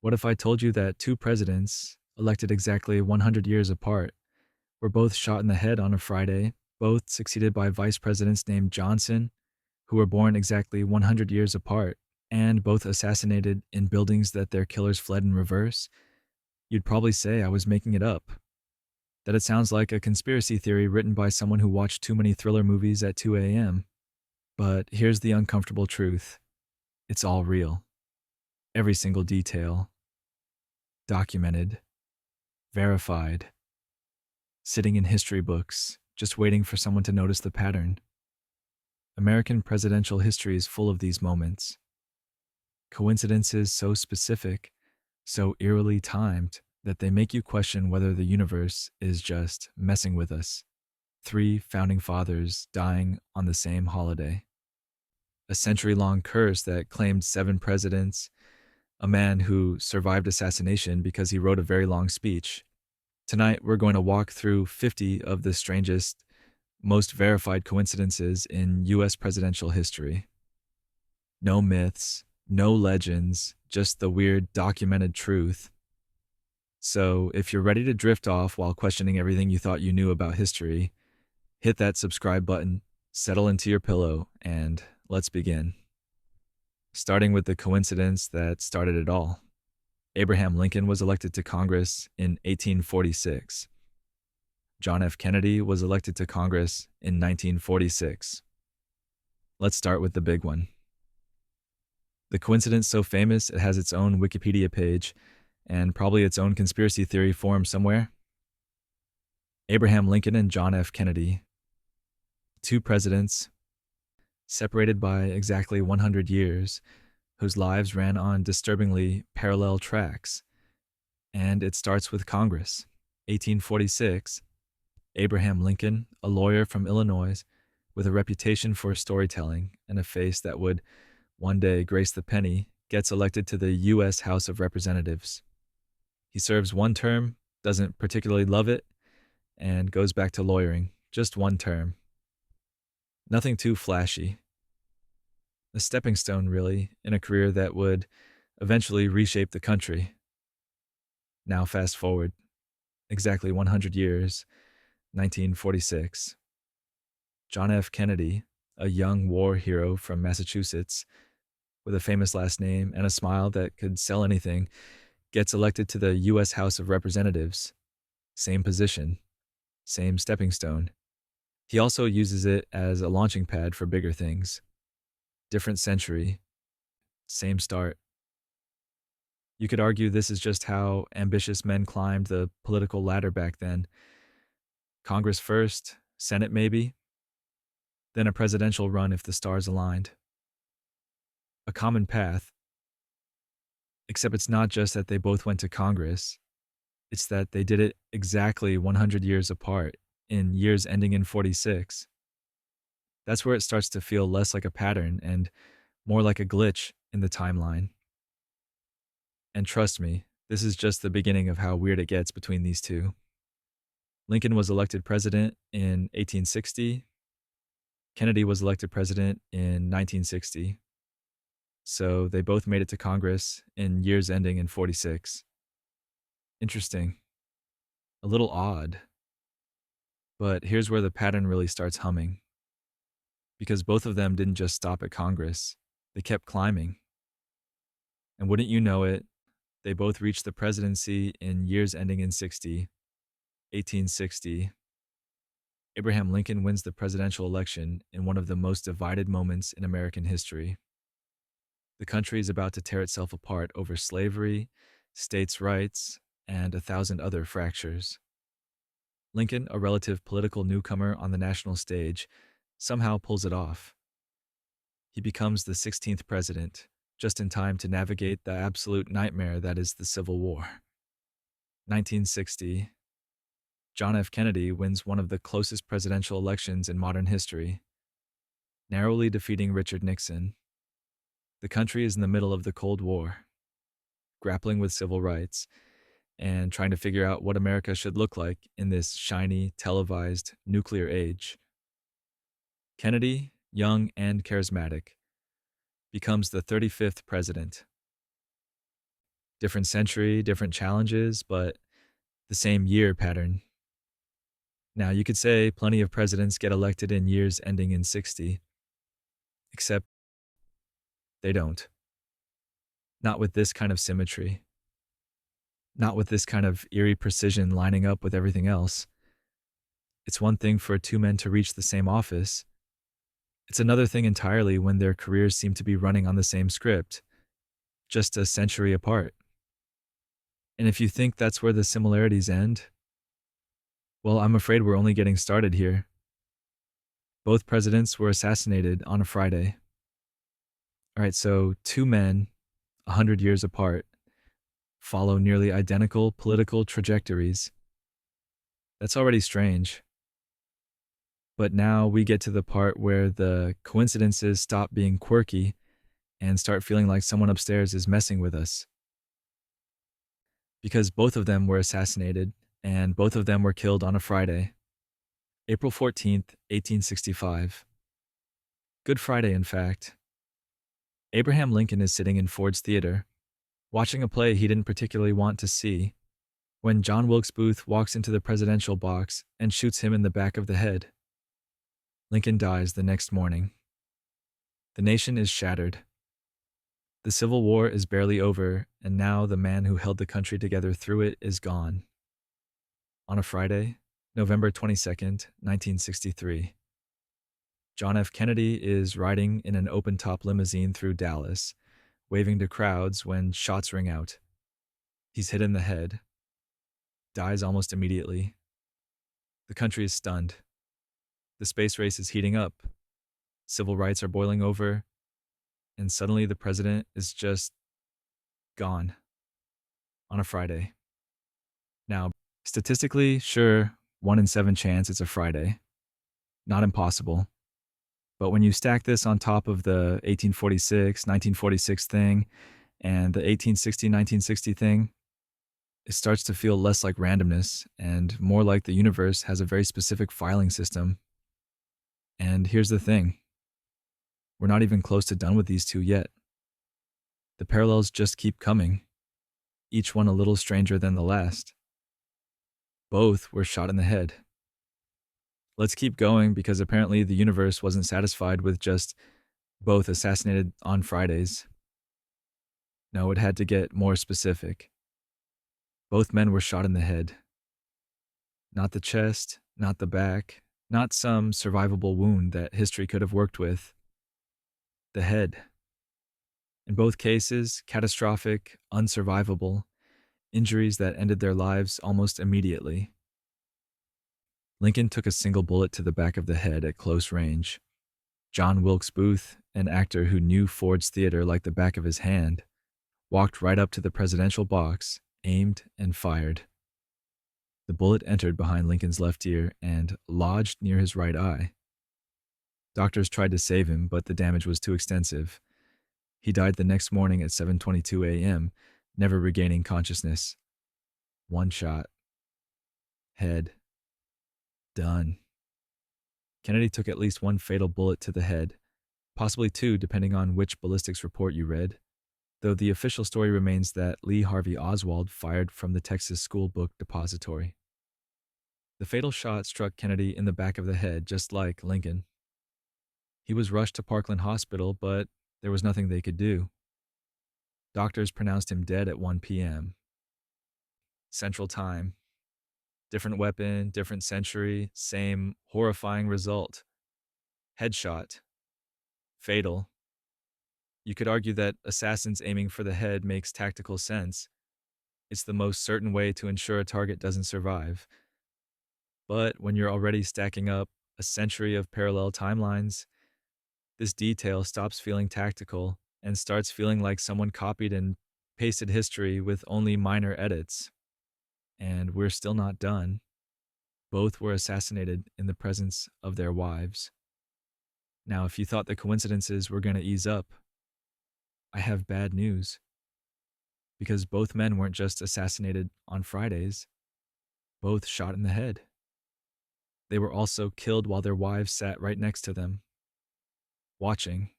What if I told you that two presidents, elected exactly 100 years apart, were both shot in the head on a Friday, both succeeded by vice presidents named Johnson, who were born exactly 100 years apart, and both assassinated in buildings that their killers fled in reverse? You'd probably say I was making it up, that it sounds like a conspiracy theory written by someone who watched too many thriller movies at 2 a.m. But here's the uncomfortable truth: it's all real. Every single detail. Documented. Verified. Sitting in history books, just waiting for someone to notice the pattern. American presidential history is full of these moments. Coincidences so specific, so eerily timed, that they make you question whether the universe is just messing with us. Three founding fathers dying on the same holiday. A century-long curse that claimed 7 presidents, a man who survived assassination because he wrote a very long speech. Tonight, we're going to walk through 50 of the strangest, most verified coincidences in U.S. presidential history. No myths, no legends, just the weird documented truth. So, if you're ready to drift off while questioning everything you thought you knew about history, hit that subscribe button, settle into your pillow, and let's begin. Starting with the coincidence that started it all. Abraham Lincoln was elected to Congress in 1846. John F. Kennedy was elected to Congress in 1946. Let's start with the big one. The coincidence so famous it has its own Wikipedia page and probably its own conspiracy theory forum somewhere. Abraham Lincoln and John F. Kennedy. Two presidents, separated by exactly 100 years, whose lives ran on disturbingly parallel tracks. And it starts with Congress. 1846, Abraham Lincoln, a lawyer from Illinois, with a reputation for storytelling and a face that would one day grace the penny, gets elected to the U.S. House of Representatives. He serves one term, doesn't particularly love it, and goes back to lawyering. Just one term. Nothing too flashy. A stepping stone, really, in a career that would eventually reshape the country. Now fast forward, exactly 100 years, 1946. John F. Kennedy, a young war hero from Massachusetts, with a famous last name and a smile that could sell anything, gets elected to the U.S. House of Representatives. Same position, same stepping stone. He also uses it as a launching pad for bigger things. Different century, same start. You could argue this is just how ambitious men climbed the political ladder back then. Congress first, Senate maybe, then a presidential run if the stars aligned. A common path, except it's not just that they both went to Congress, it's that they did it exactly 100 years apart, in years ending in 46. That's where it starts to feel less like a pattern and more like a glitch in the timeline. And trust me, this is just the beginning of how weird it gets between these two. Lincoln was elected president in 1860. Kennedy was elected president in 1960. So they both made it to Congress in years ending in 46. Interesting. A little odd. But here's where the pattern really starts humming. Because both of them didn't just stop at Congress, they kept climbing. And wouldn't you know it, they both reached the presidency in years ending in 1860. Abraham Lincoln wins the presidential election in one of the most divided moments in American history. The country is about to tear itself apart over slavery, states' rights, and 1,000 other fractures. Lincoln, a relative political newcomer on the national stage, somehow pulls it off. He becomes the 16th president, just in time to navigate the absolute nightmare that is the Civil War. 1960, John F. Kennedy wins one of the closest presidential elections in modern history, narrowly defeating Richard Nixon. The country is in the middle of the Cold War, grappling with civil rights, and trying to figure out what America should look like in this shiny, televised, nuclear age. Kennedy, young and charismatic, becomes the 35th president. Different century, different challenges, but the same year pattern. Now, you could say plenty of presidents get elected in years ending in 60, except they don't. Not with this kind of symmetry. Not with this kind of eerie precision lining up with everything else. It's one thing for two men to reach the same office. It's another thing entirely when their careers seem to be running on the same script, just a century apart. And if you think that's where the similarities end, well, I'm afraid we're only getting started here. Both presidents were assassinated on a Friday. All right, so two men, 100 years apart, follow nearly identical political trajectories. That's already strange. But now we get to the part where the coincidences stop being quirky and start feeling like someone upstairs is messing with us. Because both of them were assassinated, and both of them were killed on a Friday, April 14th, 1865. Good Friday, in fact. Abraham Lincoln is sitting in Ford's Theater, watching a play he didn't particularly want to see, when John Wilkes Booth walks into the presidential box and shoots him in the back of the head. Lincoln dies the next morning. The nation is shattered. The Civil War is barely over, and now the man who held the country together through it is gone. On a Friday, November 22nd, 1963. John F. Kennedy is riding in an open-top limousine through Dallas, waving to crowds when shots ring out. He's hit in the head. Dies almost immediately. The country is stunned. The space race is heating up. Civil rights are boiling over. And suddenly the president is just gone. On a Friday. Now, statistically, sure, 1 in 7 chance it's a Friday. Not impossible. But when you stack this on top of the 1846, 1946 thing, and the 1860, 1960 thing, it starts to feel less like randomness and more like the universe has a very specific filing system. And here's the thing. We're not even close to done with these two yet. The parallels just keep coming, each one a little stranger than the last. Both were shot in the head. Let's keep going because apparently the universe wasn't satisfied with just both assassinated on Fridays. No, it had to get more specific. Both men were shot in the head. Not the chest, not the back, not some survivable wound that history could have worked with. The head. In both cases, catastrophic, unsurvivable, injuries that ended their lives almost immediately. Lincoln took a single bullet to the back of the head at close range. John Wilkes Booth, an actor who knew Ford's Theater like the back of his hand, walked right up to the presidential box, aimed, and fired. The bullet entered behind Lincoln's left ear and lodged near his right eye. Doctors tried to save him, but the damage was too extensive. He died the next morning at 7:22 a.m., never regaining consciousness. One shot. Head. Done. Kennedy took at least one fatal bullet to the head, possibly two depending on which ballistics report you read, though the official story remains that Lee Harvey Oswald fired from the Texas School Book Depository. The fatal shot struck Kennedy in the back of the head, just like Lincoln. He was rushed to Parkland Hospital, but there was nothing they could do. Doctors pronounced him dead at 1 p.m. Central Time. Different weapon, different century, same horrifying result. Headshot. Fatal. You could argue that assassins aiming for the head makes tactical sense. It's the most certain way to ensure a target doesn't survive. But when you're already stacking up a century of parallel timelines, this detail stops feeling tactical and starts feeling like someone copied and pasted history with only minor edits. And we're still not done. Both were assassinated in the presence of their wives. Now, if you thought the coincidences were going to ease up, I have bad news. Because both men weren't just assassinated on Fridays, both shot in the head. They were also killed while their wives sat right next to them, watching,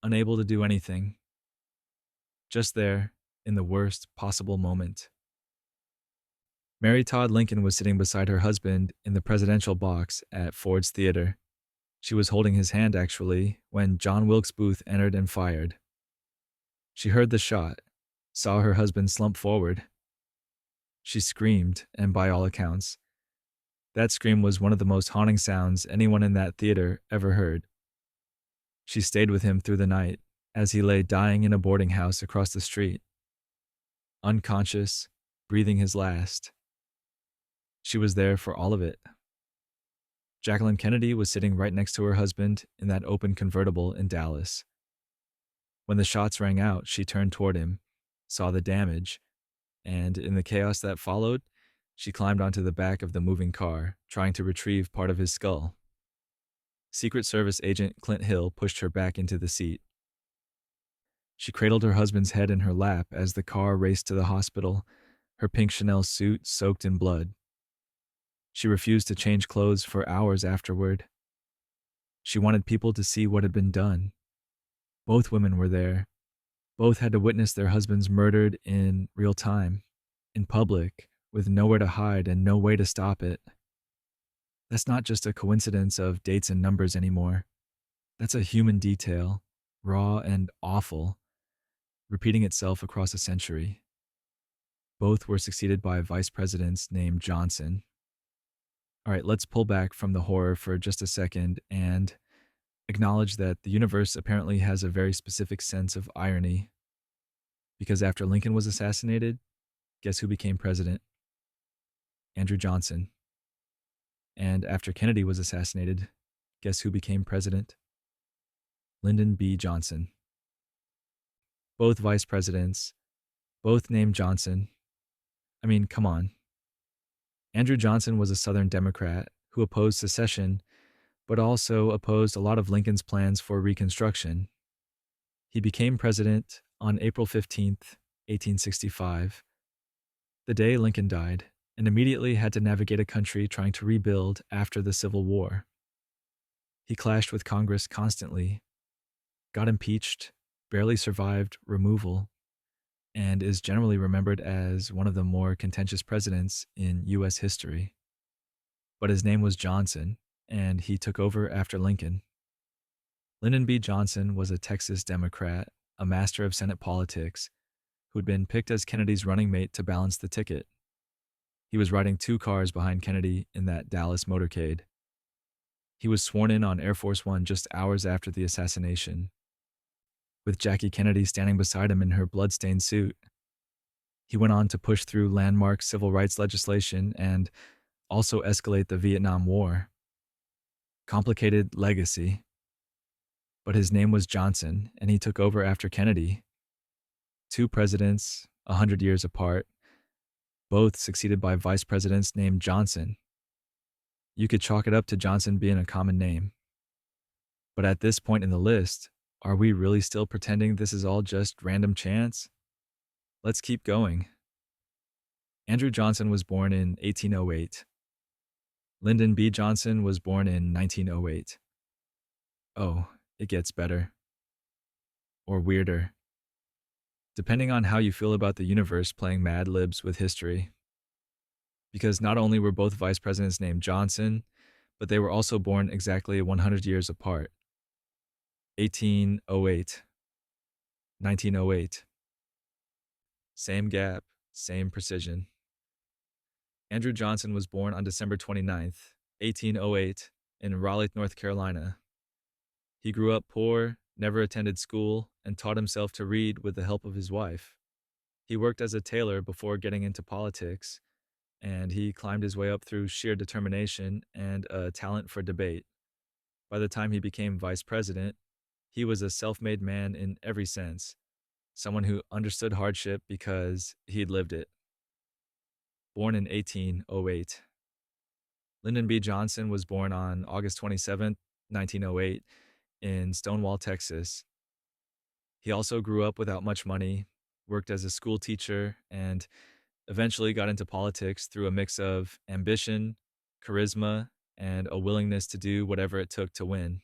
unable to do anything, just there in the worst possible moment. Mary Todd Lincoln was sitting beside her husband in the presidential box at Ford's Theater. She was holding his hand, actually, when John Wilkes Booth entered and fired. She heard the shot, saw her husband slump forward. She screamed, and by all accounts, that scream was one of the most haunting sounds anyone in that theater ever heard. She stayed with him through the night as he lay dying in a boarding house across the street, unconscious, breathing his last. She was there for all of it. Jacqueline Kennedy was sitting right next to her husband in that open convertible in Dallas. When the shots rang out, she turned toward him, saw the damage, and in the chaos that followed, she climbed onto the back of the moving car, trying to retrieve part of his skull. Secret Service agent Clint Hill pushed her back into the seat. She cradled her husband's head in her lap as the car raced to the hospital, her pink Chanel suit soaked in blood. She refused to change clothes for hours afterward. She wanted people to see what had been done. Both women were there. Both had to witness their husbands murdered in real time, in public, with nowhere to hide and no way to stop it. That's not just a coincidence of dates and numbers anymore. That's a human detail, raw and awful, repeating itself across a century. Both were succeeded by vice presidents named Johnson. All right, let's pull back from the horror for just a second and acknowledge that the universe apparently has a very specific sense of irony. Because after Lincoln was assassinated, guess who became president? Andrew Johnson. And after Kennedy was assassinated, guess who became president? Lyndon B. Johnson. Both vice presidents, both named Johnson. I mean, come on. Andrew Johnson was a Southern Democrat who opposed secession, but also opposed a lot of Lincoln's plans for Reconstruction. He became president on April 15th, 1865, the day Lincoln died, and immediately had to navigate a country trying to rebuild after the Civil War. He clashed with Congress constantly, got impeached, barely survived removal, and is generally remembered as one of the more contentious presidents in U.S. history. But his name was Johnson, and he took over after Lincoln. Lyndon B. Johnson was a Texas Democrat, a master of Senate politics, who'd been picked as Kennedy's running mate to balance the ticket. He was riding 2 cars behind Kennedy in that Dallas motorcade. He was sworn in on Air Force One just hours after the assassination, with Jackie Kennedy standing beside him in her blood-stained suit. He went on to push through landmark civil rights legislation and also escalate the Vietnam War. Complicated legacy. But his name was Johnson, and he took over after Kennedy. 2 presidents, 100 years apart, both succeeded by vice presidents named Johnson. You could chalk it up to Johnson being a common name. But at this point in the list, are we really still pretending this is all just random chance? Let's keep going. Andrew Johnson was born in 1808. Lyndon B. Johnson was born in 1908. Oh, it gets better. Or weirder. Depending on how you feel about the universe playing Mad Libs with history. Because not only were both vice presidents named Johnson, but they were also born exactly 100 years apart. 1808. 1908. Same gap, same precision. Andrew Johnson was born on December 29th, 1808, in Raleigh, North Carolina. He grew up poor, never attended school, and taught himself to read with the help of his wife. He worked as a tailor before getting into politics, and he climbed his way up through sheer determination and a talent for debate. By the time he became vice president, he was a self-made man in every sense, someone who understood hardship because he'd lived it. Born in 1808. Lyndon B. Johnson was born on August 27, 1908, in Stonewall, Texas. He also grew up without much money, worked as a school teacher, and eventually got into politics through a mix of ambition, charisma, and a willingness to do whatever it took to win.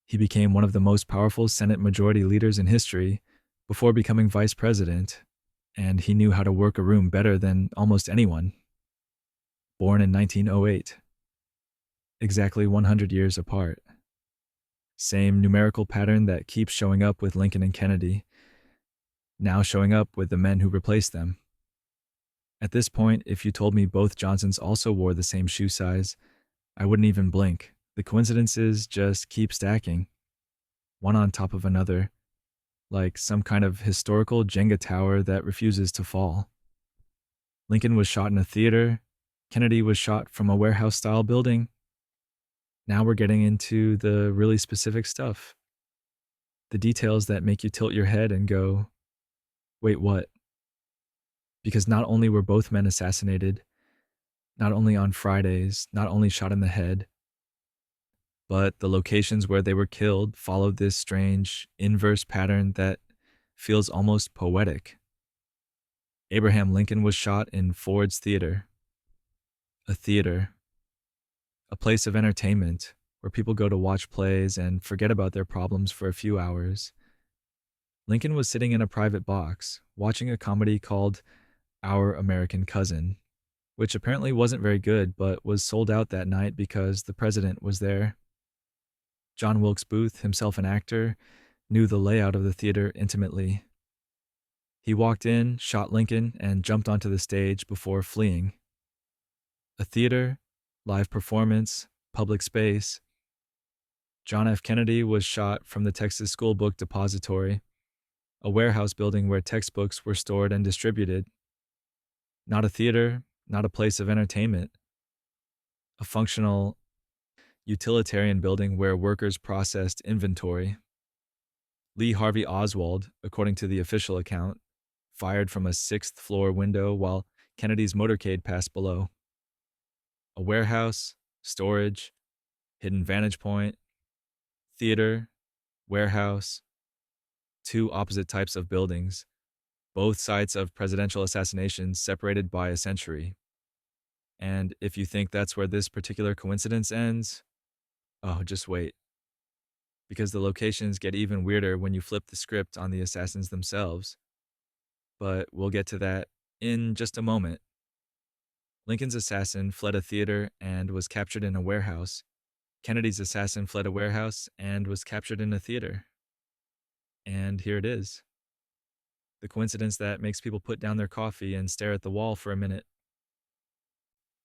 He became one of the most powerful Senate majority leaders in history before becoming vice president, and he knew how to work a room better than almost anyone. Born in 1908, exactly 100 years apart. Same numerical pattern that keeps showing up with Lincoln and Kennedy, now showing up with the men who replaced them. At this point, if you told me both Johnsons also wore the same shoe size, I wouldn't even blink. The coincidences just keep stacking, one on top of another, like some kind of historical Jenga tower that refuses to fall. Lincoln was shot in a theater. Kennedy was shot from a warehouse-style building. Now we're getting into the really specific stuff. The details that make you tilt your head and go, wait, what? Because not only were both men assassinated, not only on Fridays, not only shot in the head, but the locations where they were killed followed this strange inverse pattern that feels almost poetic. Abraham Lincoln was shot in Ford's Theater, a theater, a place of entertainment where people go to watch plays and forget about their problems for a few hours. Lincoln was sitting in a private box, watching a comedy called Our American Cousin, which apparently wasn't very good but was sold out that night because the president was there. John Wilkes Booth, himself an actor, knew the layout of the theater intimately. He walked in, shot Lincoln, and jumped onto the stage before fleeing. A theater, live performance, public space. John F. Kennedy was shot from the Texas School Book Depository, a warehouse building where textbooks were stored and distributed. Not a theater, not a place of entertainment. A functional, utilitarian building where workers processed inventory. Lee Harvey Oswald, according to the official account, fired from a 6th floor window while Kennedy's motorcade passed below. A warehouse, storage, hidden vantage point, theater, warehouse, two opposite types of buildings, both sites of presidential assassinations separated by a century. And if you think that's where this particular coincidence ends, oh, just wait. Because the locations get even weirder when you flip the script on the assassins themselves. But we'll get to that in just a moment. Lincoln's assassin fled a theater and was captured in a warehouse. Kennedy's assassin fled a warehouse and was captured in a theater. And here it is. The coincidence that makes people put down their coffee and stare at the wall for a minute.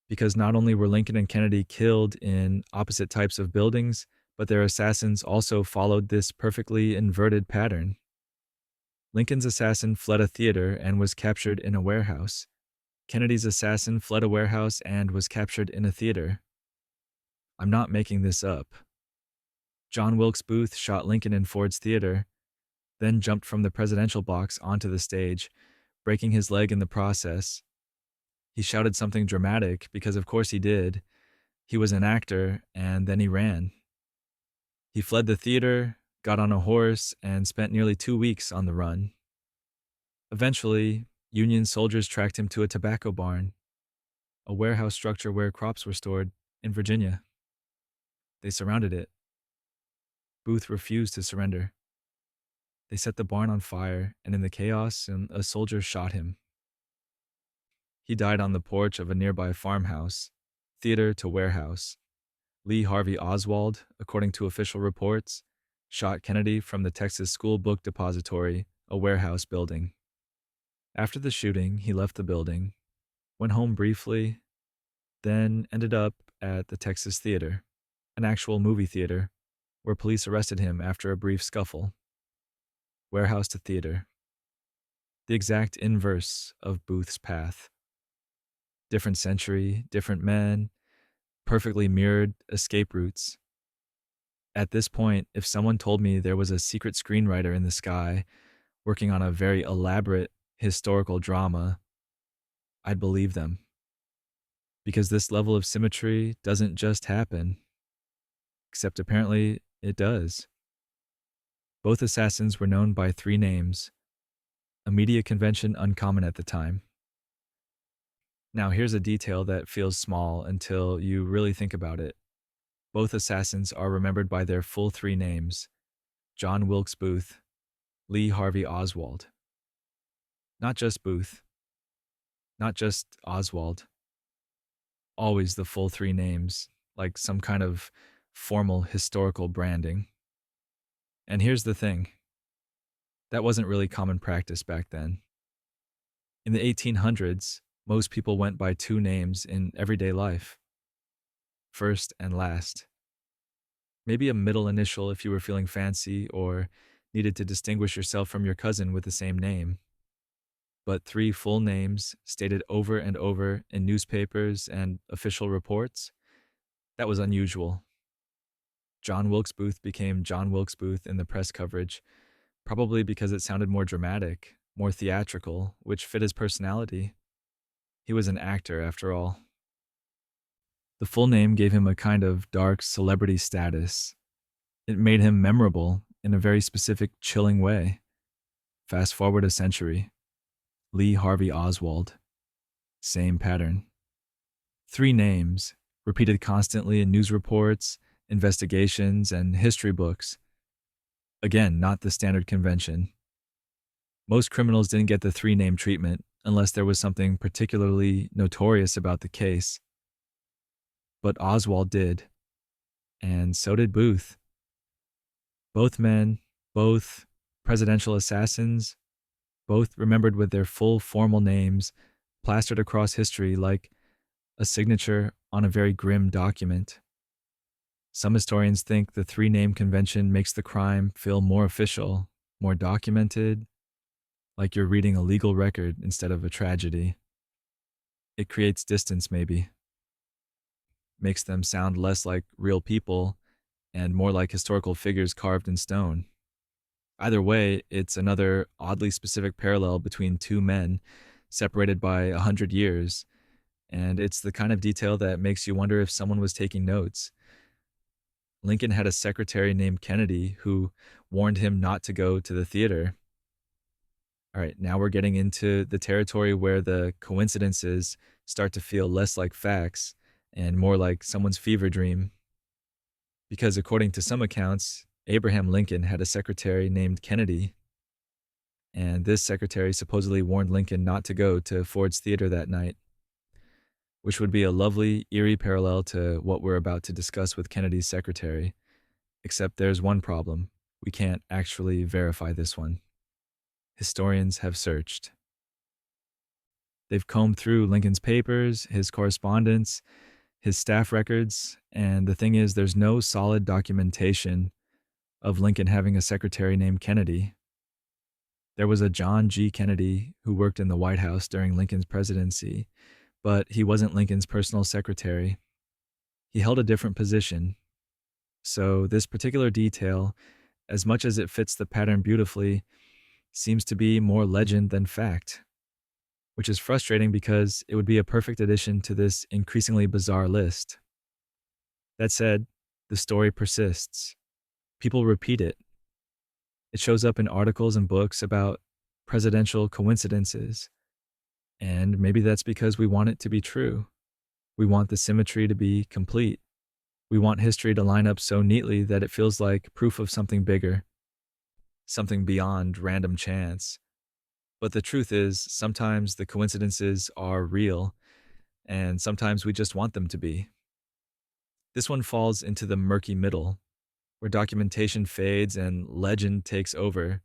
Because not only were Lincoln and Kennedy killed in opposite types of buildings, but their assassins also followed this perfectly inverted pattern. Lincoln's assassin fled a theater and was captured in a warehouse. Kennedy's assassin fled a warehouse and was captured in a theater. I'm not making this up. John Wilkes Booth shot Lincoln in Ford's Theater, then jumped from the presidential box onto the stage, breaking his leg in the process. He shouted something dramatic because of course he did. He was an actor, and then he ran. He fled the theater, got on a horse, and spent nearly 2 weeks on the run. Eventually, Union soldiers tracked him to a tobacco barn, a warehouse structure where crops were stored in Virginia. They surrounded it. Booth refused to surrender. They set the barn on fire, and in the chaos, a soldier shot him. He died on the porch of a nearby farmhouse, theater to warehouse. Lee Harvey Oswald, according to official reports, shot Kennedy from the Texas School Book Depository, a warehouse building. After the shooting, he left the building, went home briefly, then ended up at the Texas Theater, an actual movie theater, where police arrested him after a brief scuffle. Warehouse to theater. The exact inverse of Booth's path. Different century, different men, perfectly mirrored escape routes. At this point, if someone told me there was a secret screenwriter in the sky working on a very elaborate historical drama, I'd believe them. Because this level of symmetry doesn't just happen. Except apparently it does. Both assassins were known by 3 names, a media convention uncommon at the time. Now here's a detail that feels small until you really think about it. Both assassins are remembered by their full 3 names, John Wilkes Booth, Lee Harvey Oswald. Not just Booth, not just Oswald, always the full three names, like some kind of formal historical branding. And here's the thing, that wasn't really common practice back then. In the 1800s, most people went by two names in everyday life, first and last. Maybe a middle initial if you were feeling fancy or needed to distinguish yourself from your cousin with the same name. But three full names stated over and over in newspapers and official reports, that was unusual. John Wilkes Booth became John Wilkes Booth in the press coverage, probably because it sounded more dramatic, more theatrical, which fit his personality. He was an actor, after all. The full name gave him a kind of dark celebrity status. It made him memorable in a very specific, chilling way. Fast forward a century. Lee Harvey Oswald. Same pattern. Three names, repeated constantly in news reports, investigations, and history books. Again, not the standard convention. Most criminals didn't get the three-name treatment unless there was something particularly notorious about the case. But Oswald did, and so did Booth. Both men, both presidential assassins, both remembered with their full formal names plastered across history like a signature on a very grim document. Some historians think the three-name convention makes the crime feel more official, more documented, like you're reading a legal record instead of a tragedy. It creates distance, maybe. Makes them sound less like real people and more like historical figures carved in stone. Either way, it's another oddly specific parallel between two men separated by 100 years, and it's the kind of detail that makes you wonder if someone was taking notes. Lincoln had a secretary named Kennedy who warned him not to go to the theater. All right, now we're getting into the territory where the coincidences start to feel less like facts and more like someone's fever dream. Because according to some accounts, Abraham Lincoln had a secretary named Kennedy, and this secretary supposedly warned Lincoln not to go to Ford's Theater that night, which would be a lovely, eerie parallel to what we're about to discuss with Kennedy's secretary. Except there's one problem. We can't actually verify this one. Historians have searched. They've combed through Lincoln's papers, his correspondence, his staff records, and the thing is, there's no solid documentation of Lincoln having a secretary named Kennedy. There was a John G. Kennedy who worked in the White House during Lincoln's presidency, but he wasn't Lincoln's personal secretary. He held a different position. So this particular detail, as much as it fits the pattern beautifully, seems to be more legend than fact, which is frustrating because it would be a perfect addition to this increasingly bizarre list. That said, the story persists. People repeat it. It shows up in articles and books about presidential coincidences. And maybe that's because we want it to be true. We want the symmetry to be complete. We want history to line up so neatly that it feels like proof of something bigger, something beyond random chance. But the truth is, sometimes the coincidences are real, and sometimes we just want them to be. This one falls into the murky middle, where documentation fades and legend takes over.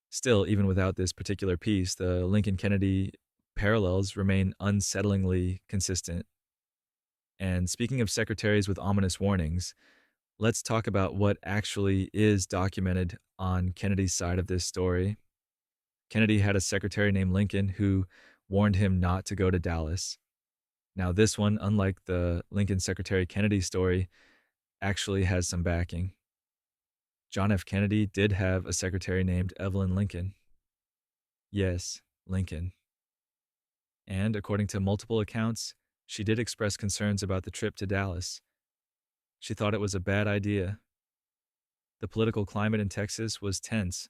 Still, even without this particular piece, the Lincoln-Kennedy parallels remain unsettlingly consistent. And speaking of secretaries with ominous warnings, let's talk about what actually is documented on Kennedy's side of this story. Kennedy had a secretary named Lincoln who warned him not to go to Dallas. Now, this one, unlike the Lincoln Secretary Kennedy story, actually has some backing. John F. Kennedy did have a secretary named Evelyn Lincoln. Yes, Lincoln. And according to multiple accounts, she did express concerns about the trip to Dallas. She thought it was a bad idea. The political climate in Texas was tense,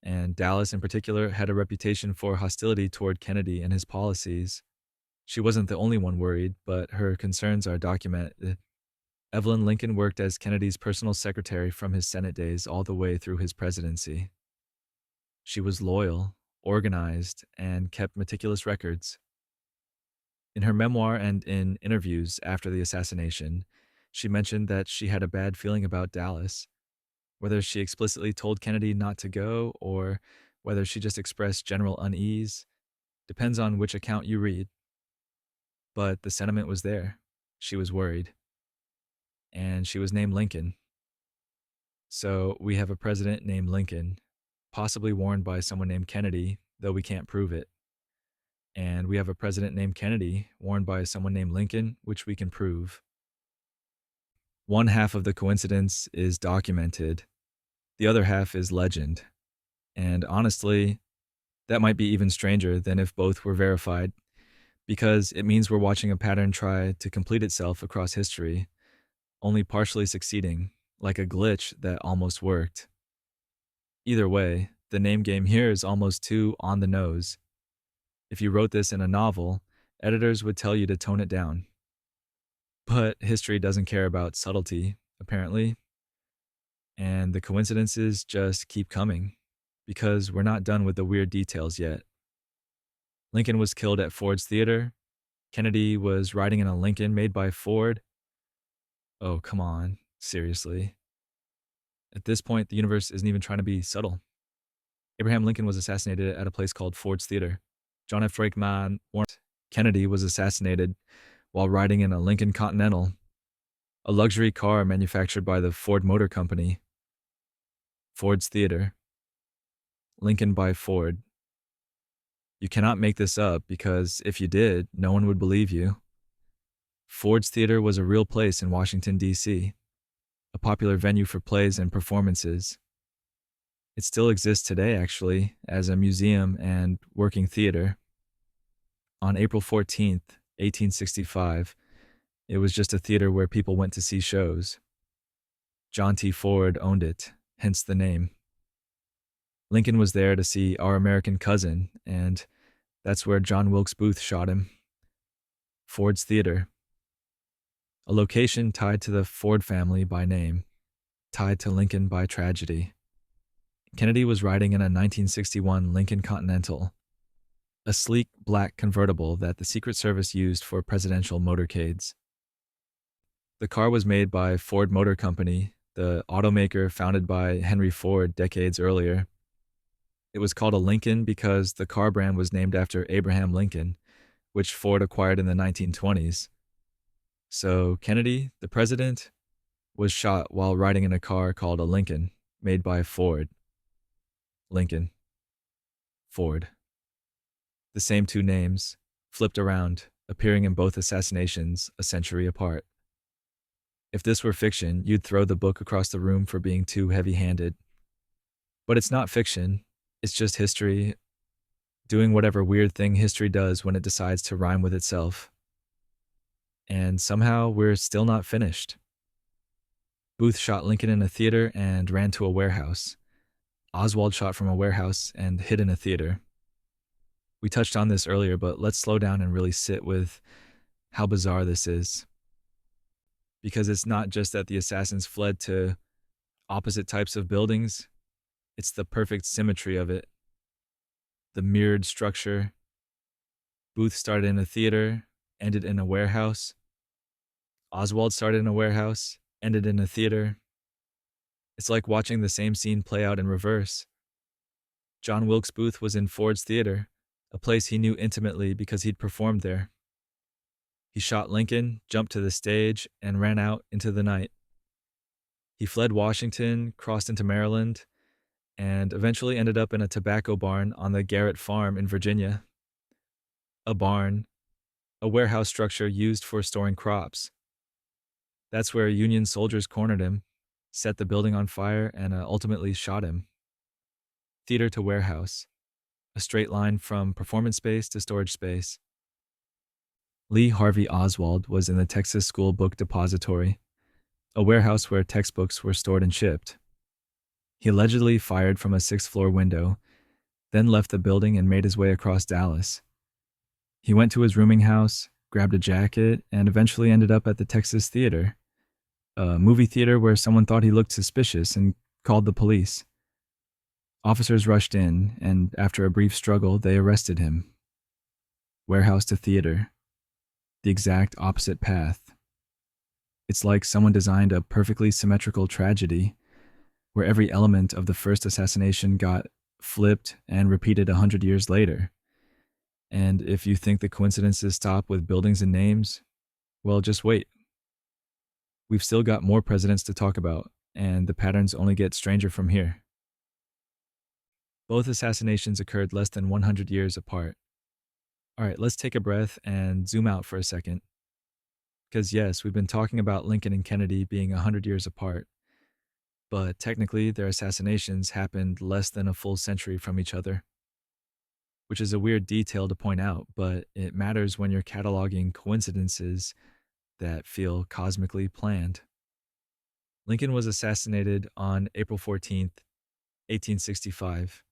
and Dallas in particular had a reputation for hostility toward Kennedy and his policies. She wasn't the only one worried, but her concerns are documented. Evelyn Lincoln worked as Kennedy's personal secretary from his Senate days all the way through his presidency. She was loyal, organized, and kept meticulous records. In her memoir and in interviews after the assassination, she mentioned that she had a bad feeling about Dallas. Whether she explicitly told Kennedy not to go or whether she just expressed general unease depends on which account you read. But the sentiment was there. She was worried. And she was named Lincoln. So we have a president named Lincoln, possibly warned by someone named Kennedy, though we can't prove it. And we have a president named Kennedy, warned by someone named Lincoln, which we can prove. One half of the coincidence is documented. The other half is legend. And honestly, that might be even stranger than if both were verified, because it means we're watching a pattern try to complete itself across history, only partially succeeding, like a glitch that almost worked. Either way, the name game here is almost too on the nose. If you wrote this in a novel, editors would tell you to tone it down. But history doesn't care about subtlety, apparently. And the coincidences just keep coming, because we're not done with the weird details yet. Lincoln was killed at Ford's Theater. Kennedy was riding in a Lincoln made by Ford. Oh, come on, seriously. At this point, the universe isn't even trying to be subtle. Abraham Lincoln was assassinated at a place called Ford's Theater. John F. Layman warned Kennedy was assassinated while riding in a Lincoln Continental, a luxury car manufactured by the Ford Motor Company. Ford's Theater. Lincoln by Ford. You cannot make this up because if you did, no one would believe you. Ford's Theater was a real place in Washington, D.C., a popular venue for plays and performances. It still exists today, actually, as a museum and working theater. On April 14th, 1865, it was just a theater where people went to see shows. John T. Ford owned it, hence the name. Lincoln was there to see Our American Cousin, and that's where John Wilkes Booth shot him. Ford's Theater. A location tied to the Ford family by name, tied to Lincoln by tragedy. Kennedy was riding in a 1961 Lincoln Continental, a sleek black convertible that the Secret Service used for presidential motorcades. The car was made by Ford Motor Company, the automaker founded by Henry Ford decades earlier. It was called a Lincoln because the car brand was named after Abraham Lincoln, which Ford acquired in the 1920s. So Kennedy, the president, was shot while riding in a car called a Lincoln, made by Ford. Lincoln. Ford. The same two names, flipped around, appearing in both assassinations a century apart. If this were fiction, you'd throw the book across the room for being too heavy-handed. But it's not fiction, it's just history, doing whatever weird thing history does when it decides to rhyme with itself. And somehow we're still not finished. Booth shot Lincoln in a theater and ran to a warehouse. Oswald shot from a warehouse and hid in a theater. We touched on this earlier, but let's slow down and really sit with how bizarre this is. Because it's not just that the assassins fled to opposite types of buildings, it's the perfect symmetry of it. The mirrored structure. Booth started in a theater, ended in a warehouse. Oswald started in a warehouse, ended in a theater. It's like watching the same scene play out in reverse. John Wilkes Booth was in Ford's Theater, a place he knew intimately because he'd performed there. He shot Lincoln, jumped to the stage, and ran out into the night. He fled Washington, crossed into Maryland, and eventually ended up in a tobacco barn on the Garrett Farm in Virginia. A barn, a warehouse structure used for storing crops. That's where Union soldiers cornered him, set the building on fire, and ultimately shot him. Theater to warehouse, a straight line from performance space to storage space. Lee Harvey Oswald was in the Texas School Book Depository, a warehouse where textbooks were stored and shipped. He allegedly fired from a sixth-floor window, then left the building and made his way across Dallas. He went to his rooming house, grabbed a jacket, and eventually ended up at the Texas Theater, a movie theater where someone thought he looked suspicious and called the police. Officers rushed in, and after a brief struggle, they arrested him. Warehouse to theater, the exact opposite path. It's like someone designed a perfectly symmetrical tragedy where every element of the first assassination got flipped and repeated 100 years later. And if you think the coincidences stop with buildings and names, well, just wait. We've still got more presidents to talk about, and the patterns only get stranger from here. Both assassinations occurred less than 100 years apart. All right, let's take a breath and zoom out for a second. Because yes, we've been talking about Lincoln and Kennedy being 100 years apart, but technically their assassinations happened less than a full century from each other, which is a weird detail to point out, but it matters when you're cataloging coincidences that feel cosmically planned. Lincoln was assassinated on April 14th, 1865.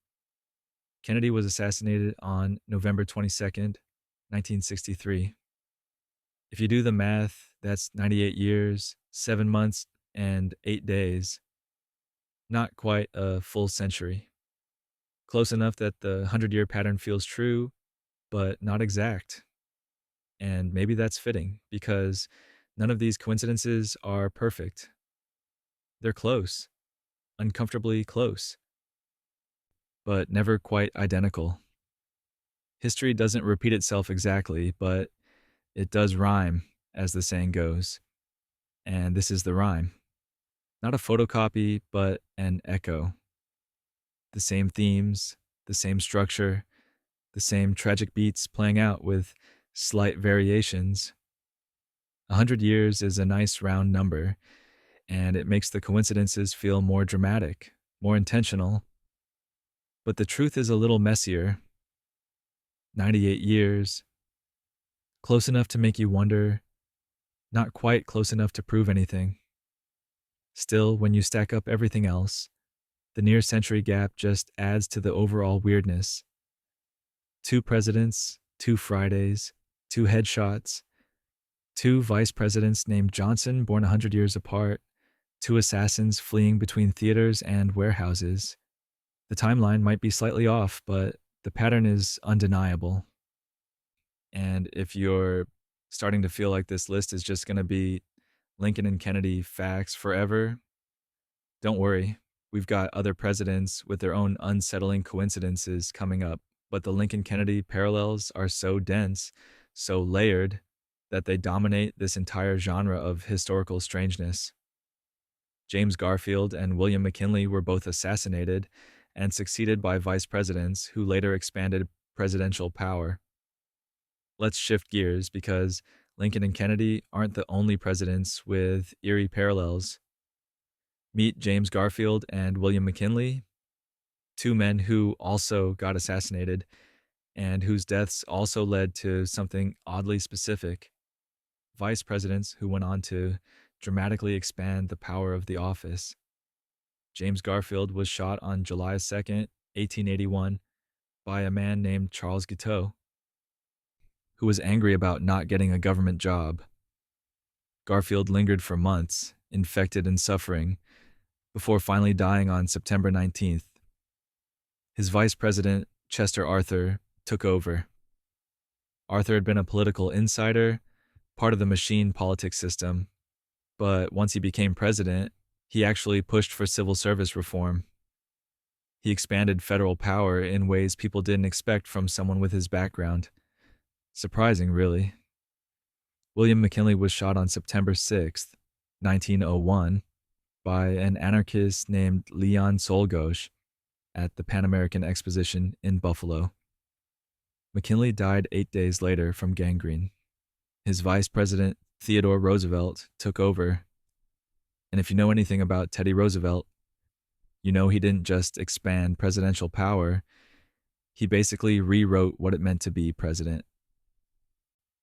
Kennedy was assassinated on November 22nd, 1963. If you do the math, that's 98 years, 7 months, and 8 days. Not quite a full century. Close enough that the 100-year pattern feels true, but not exact. And maybe that's fitting, because none of these coincidences are perfect. They're close, uncomfortably close, but never quite identical. History doesn't repeat itself exactly, but it does rhyme, as the saying goes. And this is the rhyme. Not a photocopy, but an echo. The same themes, the same structure, the same tragic beats playing out with slight variations. 100 years is a nice round number, and it makes the coincidences feel more dramatic, more intentional. But the truth is a little messier. 98 years, close enough to make you wonder, not quite close enough to prove anything. Still, when you stack up everything else, the near-century gap just adds to the overall weirdness. 2 presidents, 2 Fridays, 2 headshots, 2 vice presidents named Johnson born 100 years apart, 2 assassins fleeing between theaters and warehouses. The timeline might be slightly off, but the pattern is undeniable. And if you're starting to feel like this list is just going to be Lincoln and Kennedy facts forever, don't worry. We've got other presidents with their own unsettling coincidences coming up, but the Lincoln-Kennedy parallels are so dense, so layered, that they dominate this entire genre of historical strangeness. James Garfield and William McKinley were both assassinated and succeeded by vice presidents who later expanded presidential power. Let's shift gears because Lincoln and Kennedy aren't the only presidents with eerie parallels. Meet James Garfield and William McKinley, 2 men who also got assassinated and whose deaths also led to something oddly specific. Vice presidents who went on to dramatically expand the power of the office. James Garfield was shot on July 2nd, 1881, by a man named Charles Guiteau, who was angry about not getting a government job. Garfield lingered for months, infected and suffering, before finally dying on September 19th. His vice president, Chester Arthur, took over. Arthur had been a political insider, part of the machine politics system, but once he became president, he actually pushed for civil service reform. He expanded federal power in ways people didn't expect from someone with his background. Surprising, really. William McKinley was shot on September 6th, 1901, by an anarchist named Leon Czolgosz at the Pan American Exposition in Buffalo. McKinley died 8 days later from gangrene. His vice president, Theodore Roosevelt, took over. And if you know anything about Teddy Roosevelt, you know he didn't just expand presidential power, he basically rewrote what it meant to be president.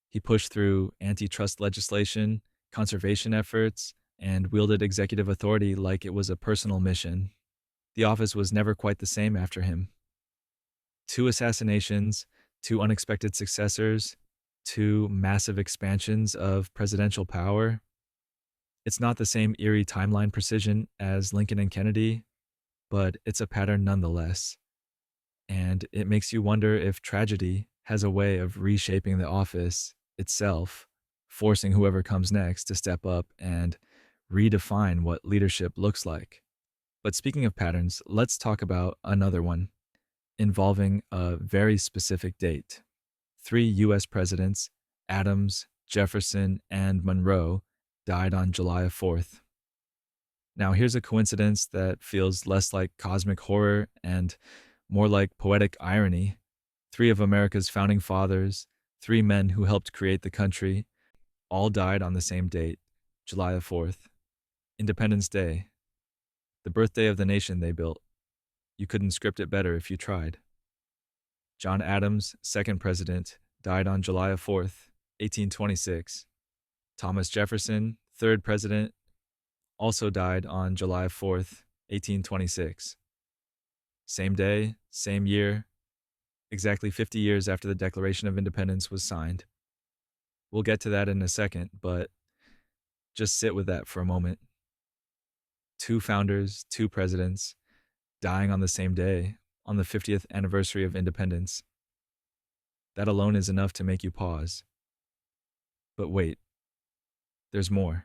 He pushed through antitrust legislation, conservation efforts, and wielded executive authority like it was a personal mission. The office was never quite the same after him. 2 assassinations, 2 unexpected successors, 2 massive expansions of presidential power. It's not the same eerie timeline precision as Lincoln and Kennedy, but it's a pattern nonetheless. And it makes you wonder if tragedy has a way of reshaping the office itself, forcing whoever comes next to step up and redefine what leadership looks like. But speaking of patterns, let's talk about another one involving a very specific date. 3 US presidents, Adams, Jefferson, and Monroe, died on July 4th. Now, here's a coincidence that feels less like cosmic horror and more like poetic irony. 3 of America's founding fathers, 3 men who helped create the country, all died on the same date, July 4th. Independence Day, the birthday of the nation they built. You couldn't script it better if you tried. John Adams, second president, died on July 4th, 1826. Thomas Jefferson, third president, also died on July 4th, 1826. Same day, same year, exactly 50 years after the Declaration of Independence was signed. We'll get to that in a second, but just sit with that for a moment. 2 founders, 2 presidents, dying on the same day, on the 50th anniversary of independence. That alone is enough to make you pause. But wait, there's more.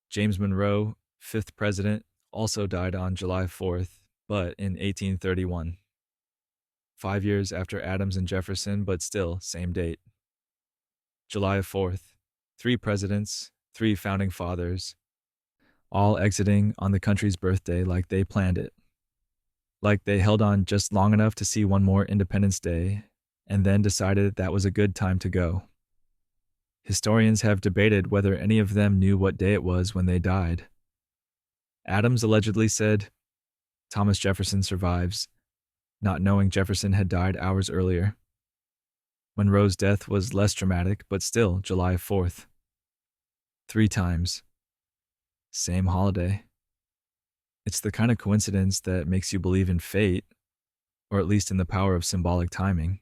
James Monroe, 5th president, also died on July 4th, but in 1831. 5 years after Adams and Jefferson, but still, same date. July 4th, 3 presidents, 3 founding fathers, all exiting on the country's birthday like they planned it. Like they held on just long enough to see one more Independence Day, and then decided that was a good time to go. Historians have debated whether any of them knew what day it was when they died. Adams allegedly said, "Thomas Jefferson survives," not knowing Jefferson had died hours earlier. Monroe's death was less dramatic, but still July 4th. 3 times. Same holiday. It's the kind of coincidence that makes you believe in fate, or at least in the power of symbolic timing.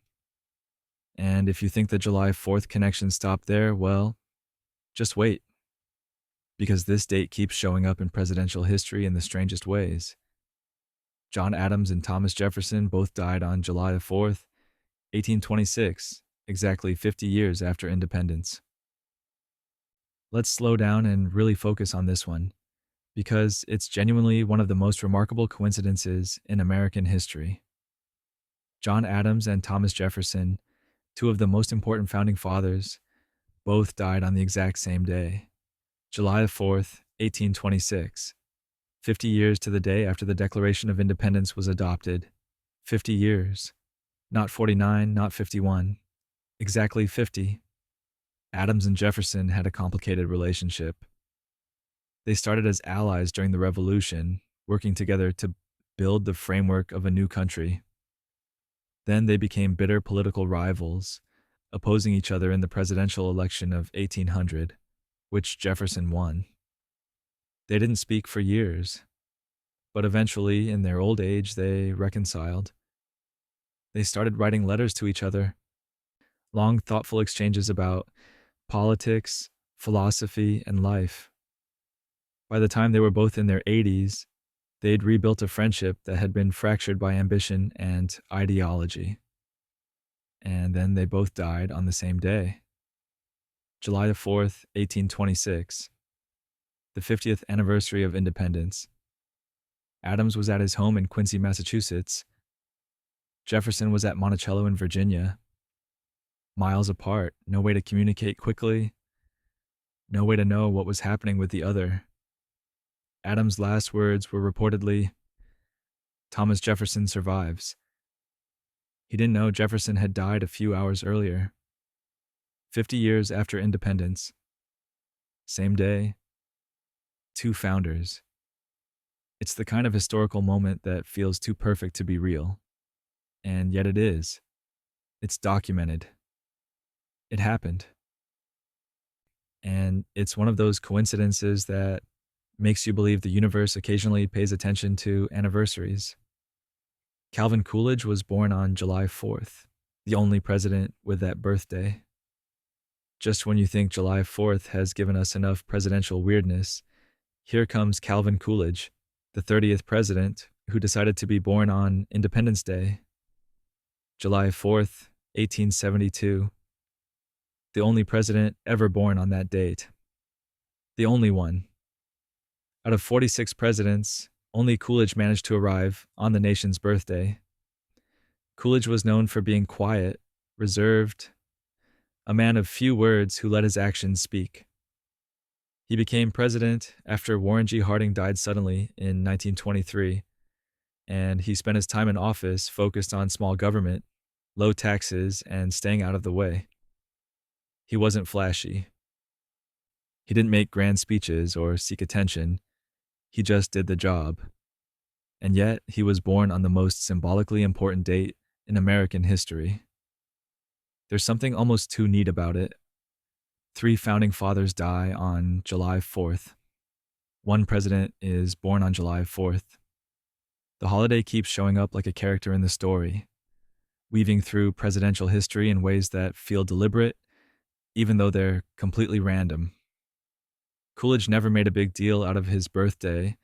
And if you think the July 4th connection stopped there, well, just wait. Because this date keeps showing up in presidential history in the strangest ways. John Adams and Thomas Jefferson both died on July 4th, 1826, exactly 50 years after independence. Let's slow down and really focus on this one, because it's genuinely one of the most remarkable coincidences in American history. John Adams and Thomas Jefferson, 2 of the most important founding fathers, both died on the exact same day, July 4th, 1826, 50 years to the day after the Declaration of Independence was adopted. 50 years. Not 49, not 51. Exactly 50. Adams and Jefferson had a complicated relationship. They started as allies during the Revolution, working together to build the framework of a new country. Then they became bitter political rivals, opposing each other in the presidential election of 1800, which Jefferson won. They didn't speak for years, but eventually, in their old age, they reconciled. They started writing letters to each other, long, thoughtful exchanges about politics, philosophy, and life. By the time they were both in their 80s, they'd rebuilt a friendship that had been fractured by ambition and ideology. And then they both died on the same day, July 4th, 1826, the 50th anniversary of independence. Adams was at his home in Quincy, Massachusetts. Jefferson was at Monticello in Virginia. Miles apart, no way to communicate quickly, no way to know what was happening with the other. Adams' last words were reportedly, "Thomas Jefferson survives." He didn't know Jefferson had died a few hours earlier. 50 years after independence. Same day. 2 founders. It's the kind of historical moment that feels too perfect to be real. And yet it is. It's documented. It happened. And it's one of those coincidences that makes you believe the universe occasionally pays attention to anniversaries. Calvin Coolidge was born on July 4th, the only president with that birthday. Just when you think July 4th has given us enough presidential weirdness, here comes Calvin Coolidge, the 30th president, who decided to be born on Independence Day, July 4th, 1872, the only president ever born on that date. The only one. Out of 46 presidents, only Coolidge managed to arrive on the nation's birthday. Coolidge was known for being quiet, reserved, a man of few words who let his actions speak. He became president after Warren G. Harding died suddenly in 1923, and he spent his time in office focused on small government, low taxes, and staying out of the way. He wasn't flashy. He didn't make grand speeches or seek attention. He just did the job. And yet, he was born on the most symbolically important date in American history. There's something almost too neat about it. 3 founding fathers die on July 4th. 1 president is born on July 4th. The holiday keeps showing up like a character in the story, weaving through presidential history in ways that feel deliberate, even though they're completely random. Coolidge never made a big deal out of his birthday,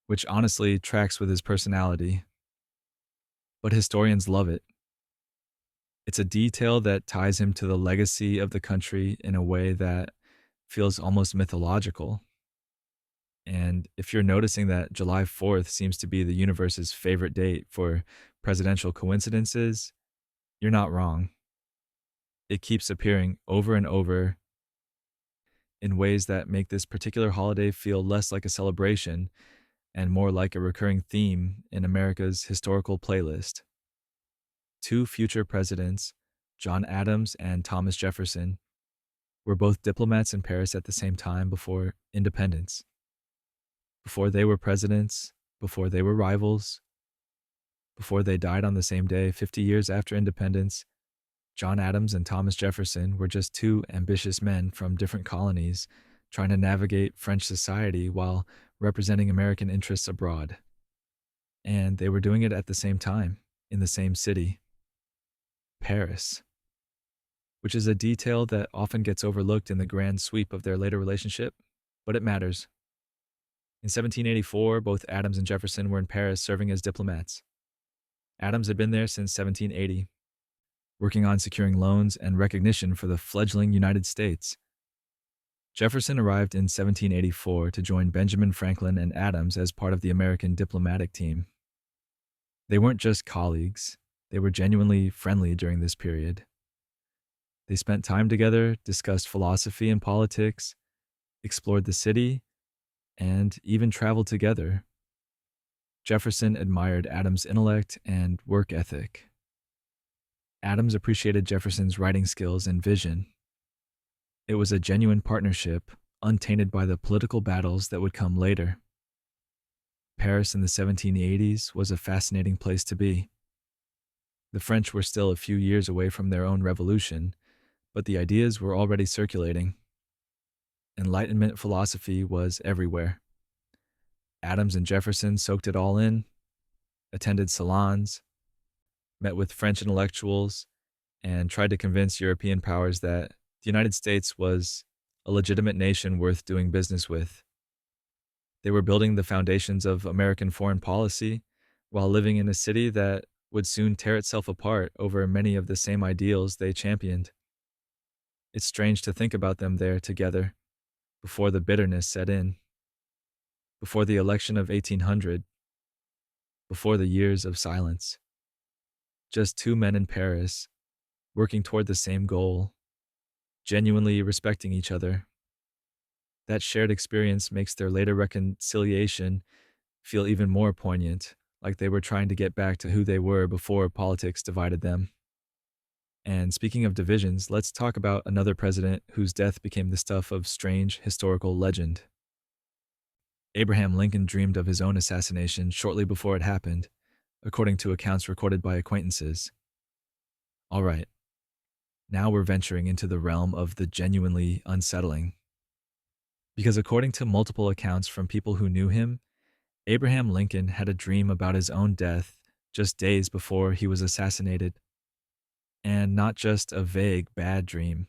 which honestly tracks with his personality. But historians love it. It's a detail that ties him to the legacy of the country in a way that feels almost mythological. And if you're noticing that July 4th seems to be the universe's favorite date for presidential coincidences, you're not wrong. It keeps appearing over and over in ways that make this particular holiday feel less like a celebration and more like a recurring theme in America's historical playlist. 2 future presidents, John Adams and Thomas Jefferson, were both diplomats in Paris at the same time before independence. Before they were presidents, before they were rivals, before they died on the same day 50 years after independence, John Adams and Thomas Jefferson were just 2 ambitious men from different colonies trying to navigate French society while representing American interests abroad. And they were doing it at the same time, in the same city, Paris, which is a detail that often gets overlooked in the grand sweep of their later relationship, but it matters. In 1784, both Adams and Jefferson were in Paris serving as diplomats. Adams had been there since 1780, working on securing loans and recognition for the fledgling United States. Jefferson arrived in 1784 to join Benjamin Franklin and Adams as part of the American diplomatic team. They weren't just colleagues, they were genuinely friendly during this period. They spent time together, discussed philosophy and politics, explored the city, and even traveled together. Jefferson admired Adams' intellect and work ethic. Adams appreciated Jefferson's writing skills and vision. It was a genuine partnership, untainted by the political battles that would come later. Paris in the 1780s was a fascinating place to be. The French were still a few years away from their own revolution, but the ideas were already circulating. Enlightenment philosophy was everywhere. Adams and Jefferson soaked it all in, attended salons, met with French intellectuals, and tried to convince European powers that the United States was a legitimate nation worth doing business with. They were building the foundations of American foreign policy while living in a city that would soon tear itself apart over many of the same ideals they championed. It's strange to think about them there together, before the bitterness set in, before the election of 1800, before the years of silence. Just 2 men in Paris, working toward the same goal, genuinely respecting each other. That shared experience makes their later reconciliation feel even more poignant, like they were trying to get back to who they were before politics divided them. And speaking of divisions, let's talk about another president whose death became the stuff of strange historical legend. Abraham Lincoln dreamed of his own assassination shortly before it happened, according to accounts recorded by acquaintances. All right, now we're venturing into the realm of the genuinely unsettling. Because according to multiple accounts from people who knew him, Abraham Lincoln had a dream about his own death just days before he was assassinated. And not just a vague, bad dream.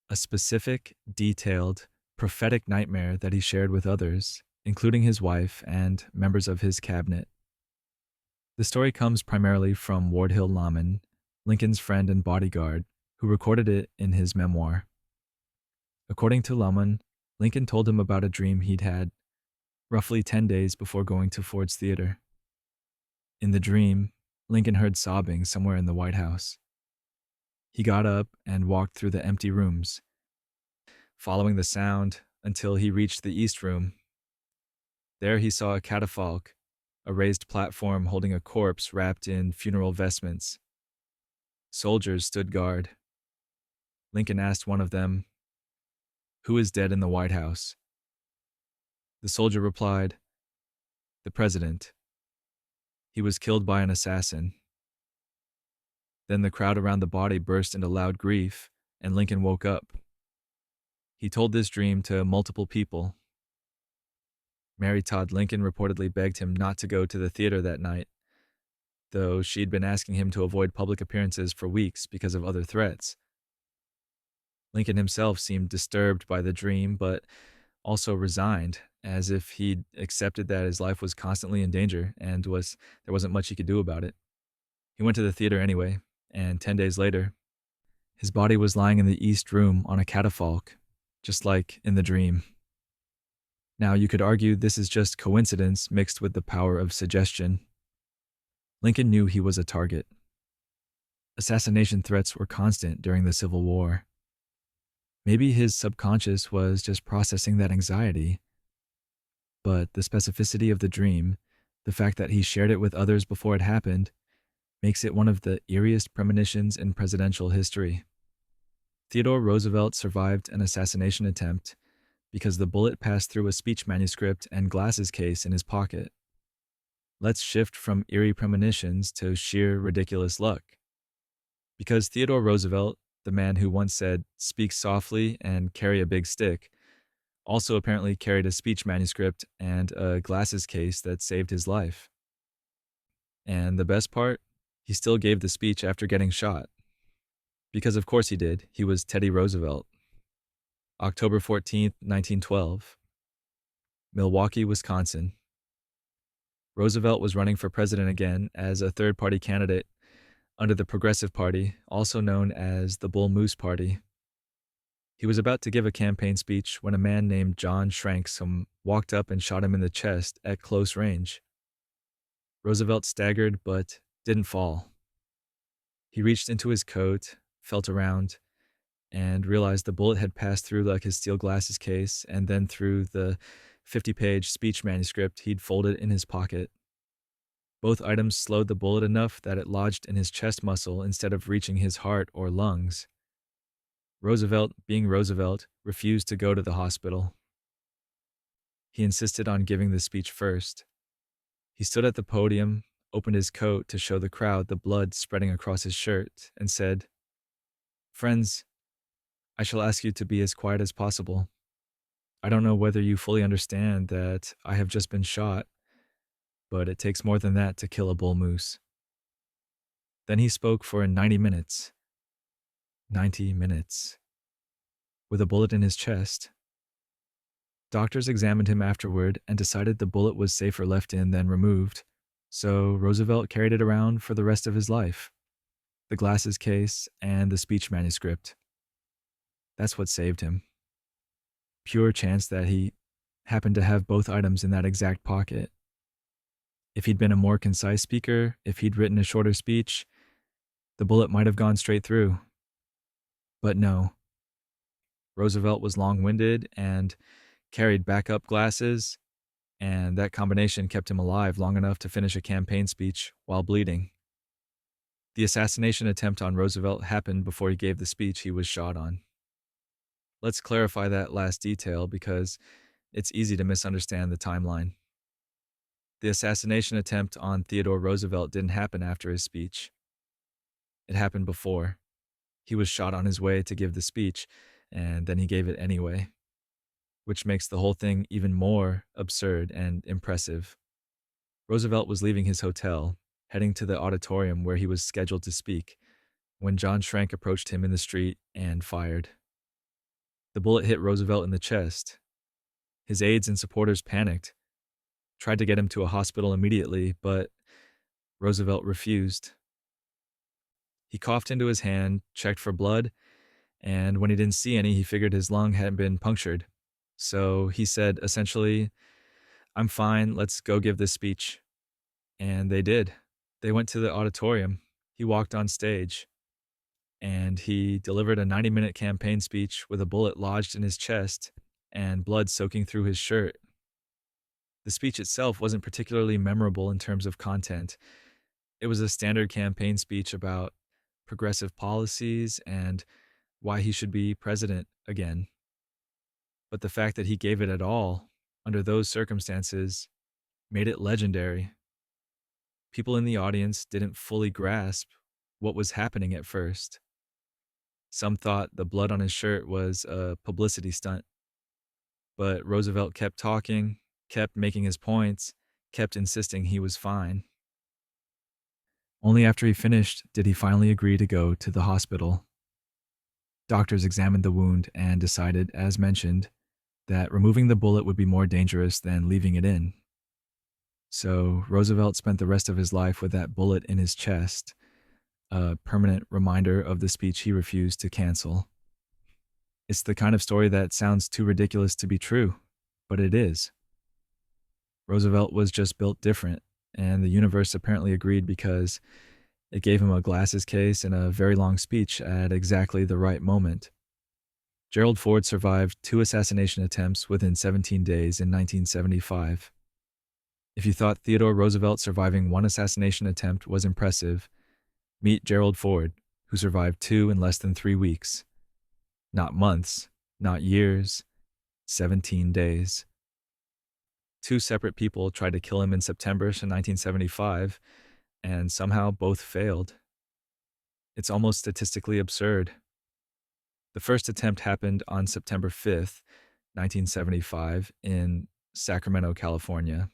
A specific, detailed, prophetic nightmare that he shared with others including his wife and members of his cabinet. The story comes primarily from Ward Hill Layman, Lincoln's friend and bodyguard, who recorded it in his memoir. According to Layman, Lincoln told him about a dream he'd had roughly 10 days before going to Ford's Theater. In the dream, Lincoln heard sobbing somewhere in the White House. He got up and walked through the empty rooms, following the sound until he reached the East Room. There he saw a catafalque, a raised platform holding a corpse wrapped in funeral vestments. Soldiers stood guard. Lincoln asked one of them, "Who is dead in the White House?" The soldier replied, "The president. He was killed by an assassin." Then the crowd around the body burst into loud grief, and Lincoln woke up. He told this dream to multiple people. Mary Todd Lincoln reportedly begged him not to go to the theater that night, though she'd been asking him to avoid public appearances for weeks because of other threats. Lincoln himself seemed disturbed by the dream, but also resigned, as if he'd accepted that his life was constantly in danger and there wasn't much he could do about it. He went to the theater anyway, and 10 days later, his body was lying in the East Room on a catafalque, just like in the dream. Now, you could argue this is just coincidence mixed with the power of suggestion. Lincoln knew he was a target. Assassination threats were constant during the Civil War. Maybe his subconscious was just processing that anxiety. But the specificity of the dream, the fact that he shared it with others before it happened, makes it one of the eeriest premonitions in presidential history. Theodore Roosevelt survived an assassination attempt because the bullet passed through a speech manuscript and glasses case in his pocket. Let's shift from eerie premonitions to sheer ridiculous luck. Because Theodore Roosevelt, the man who once said, "Speak softly and carry a big stick," also apparently carried a speech manuscript and a glasses case that saved his life. And the best part? He still gave the speech after getting shot. Because of course he did. He was Teddy Roosevelt. October 14th, 1912. Milwaukee, Wisconsin. Roosevelt was running for president again as a third-party candidate under the Progressive Party, also known as the Bull Moose Party. He was about to give a campaign speech when a man named John Shranksome walked up and shot him in the chest at close range. Roosevelt staggered but didn't fall. He reached into his coat, felt around, and realized the bullet had passed through like his steel glasses case and then through the 50-page speech manuscript he'd folded in his pocket. Both items slowed the bullet enough that it lodged in his chest muscle instead of reaching his heart or lungs. Roosevelt, being Roosevelt, refused to go to the hospital. He insisted on giving the speech first. He stood at the podium, opened his coat to show the crowd the blood spreading across his shirt, and said, "Friends, I shall ask you to be as quiet as possible. I don't know whether you fully understand that I have just been shot, but it takes more than that to kill a bull moose." Then he spoke for 90 minutes. 90 minutes. With a bullet in his chest. Doctors examined him afterward and decided the bullet was safer left in than removed, so Roosevelt carried it around for the rest of his life. The glasses case and the speech manuscript. That's what saved him. Pure chance that he happened to have both items in that exact pocket. If he'd been a more concise speaker, if he'd written a shorter speech, the bullet might have gone straight through. But no. Roosevelt was long-winded and carried backup glasses, and that combination kept him alive long enough to finish a campaign speech while bleeding. The assassination attempt on Roosevelt happened before he gave the speech he was shot on. Let's clarify that last detail because it's easy to misunderstand the timeline. The assassination attempt on Theodore Roosevelt didn't happen after his speech. It happened before. He was shot on his way to give the speech, and then he gave it anyway, which makes the whole thing even more absurd and impressive. Roosevelt was leaving his hotel, heading to the auditorium where he was scheduled to speak, when John Schrank approached him in the street and fired. The bullet hit Roosevelt in the chest. His aides and supporters panicked, tried to get him to a hospital immediately, but Roosevelt refused. He coughed into his hand, checked for blood, and when he didn't see any, he figured his lung hadn't been punctured. So he said, essentially, "I'm fine, let's go give this speech." And they did. They went to the auditorium. He walked on stage, and he delivered a 90-minute campaign speech with a bullet lodged in his chest and blood soaking through his shirt. The speech itself wasn't particularly memorable in terms of content. It was a standard campaign speech about progressive policies and why he should be president again. But the fact that he gave it at all, under those circumstances, made it legendary. People in the audience didn't fully grasp what was happening at first. Some thought the blood on his shirt was a publicity stunt. But Roosevelt kept talking, kept making his points, kept insisting he was fine. Only after he finished did he finally agree to go to the hospital. Doctors examined the wound and decided, as mentioned, that removing the bullet would be more dangerous than leaving it in. So Roosevelt spent the rest of his life with that bullet in his chest, a permanent reminder of the speech he refused to cancel. It's the kind of story that sounds too ridiculous to be true, but it is. Roosevelt was just built different, and the universe apparently agreed because it gave him a glasses case and a very long speech at exactly the right moment. Gerald Ford survived 2 assassination attempts within 17 days in 1975. If you thought Theodore Roosevelt surviving 1 assassination attempt was impressive, meet Gerald Ford, who survived 2 in less than 3 weeks. Not months, not years, 17 days. 2 separate people tried to kill him in September 1975, and somehow both failed. It's almost statistically absurd. The first attempt happened on September 5th, 1975, in Sacramento, California.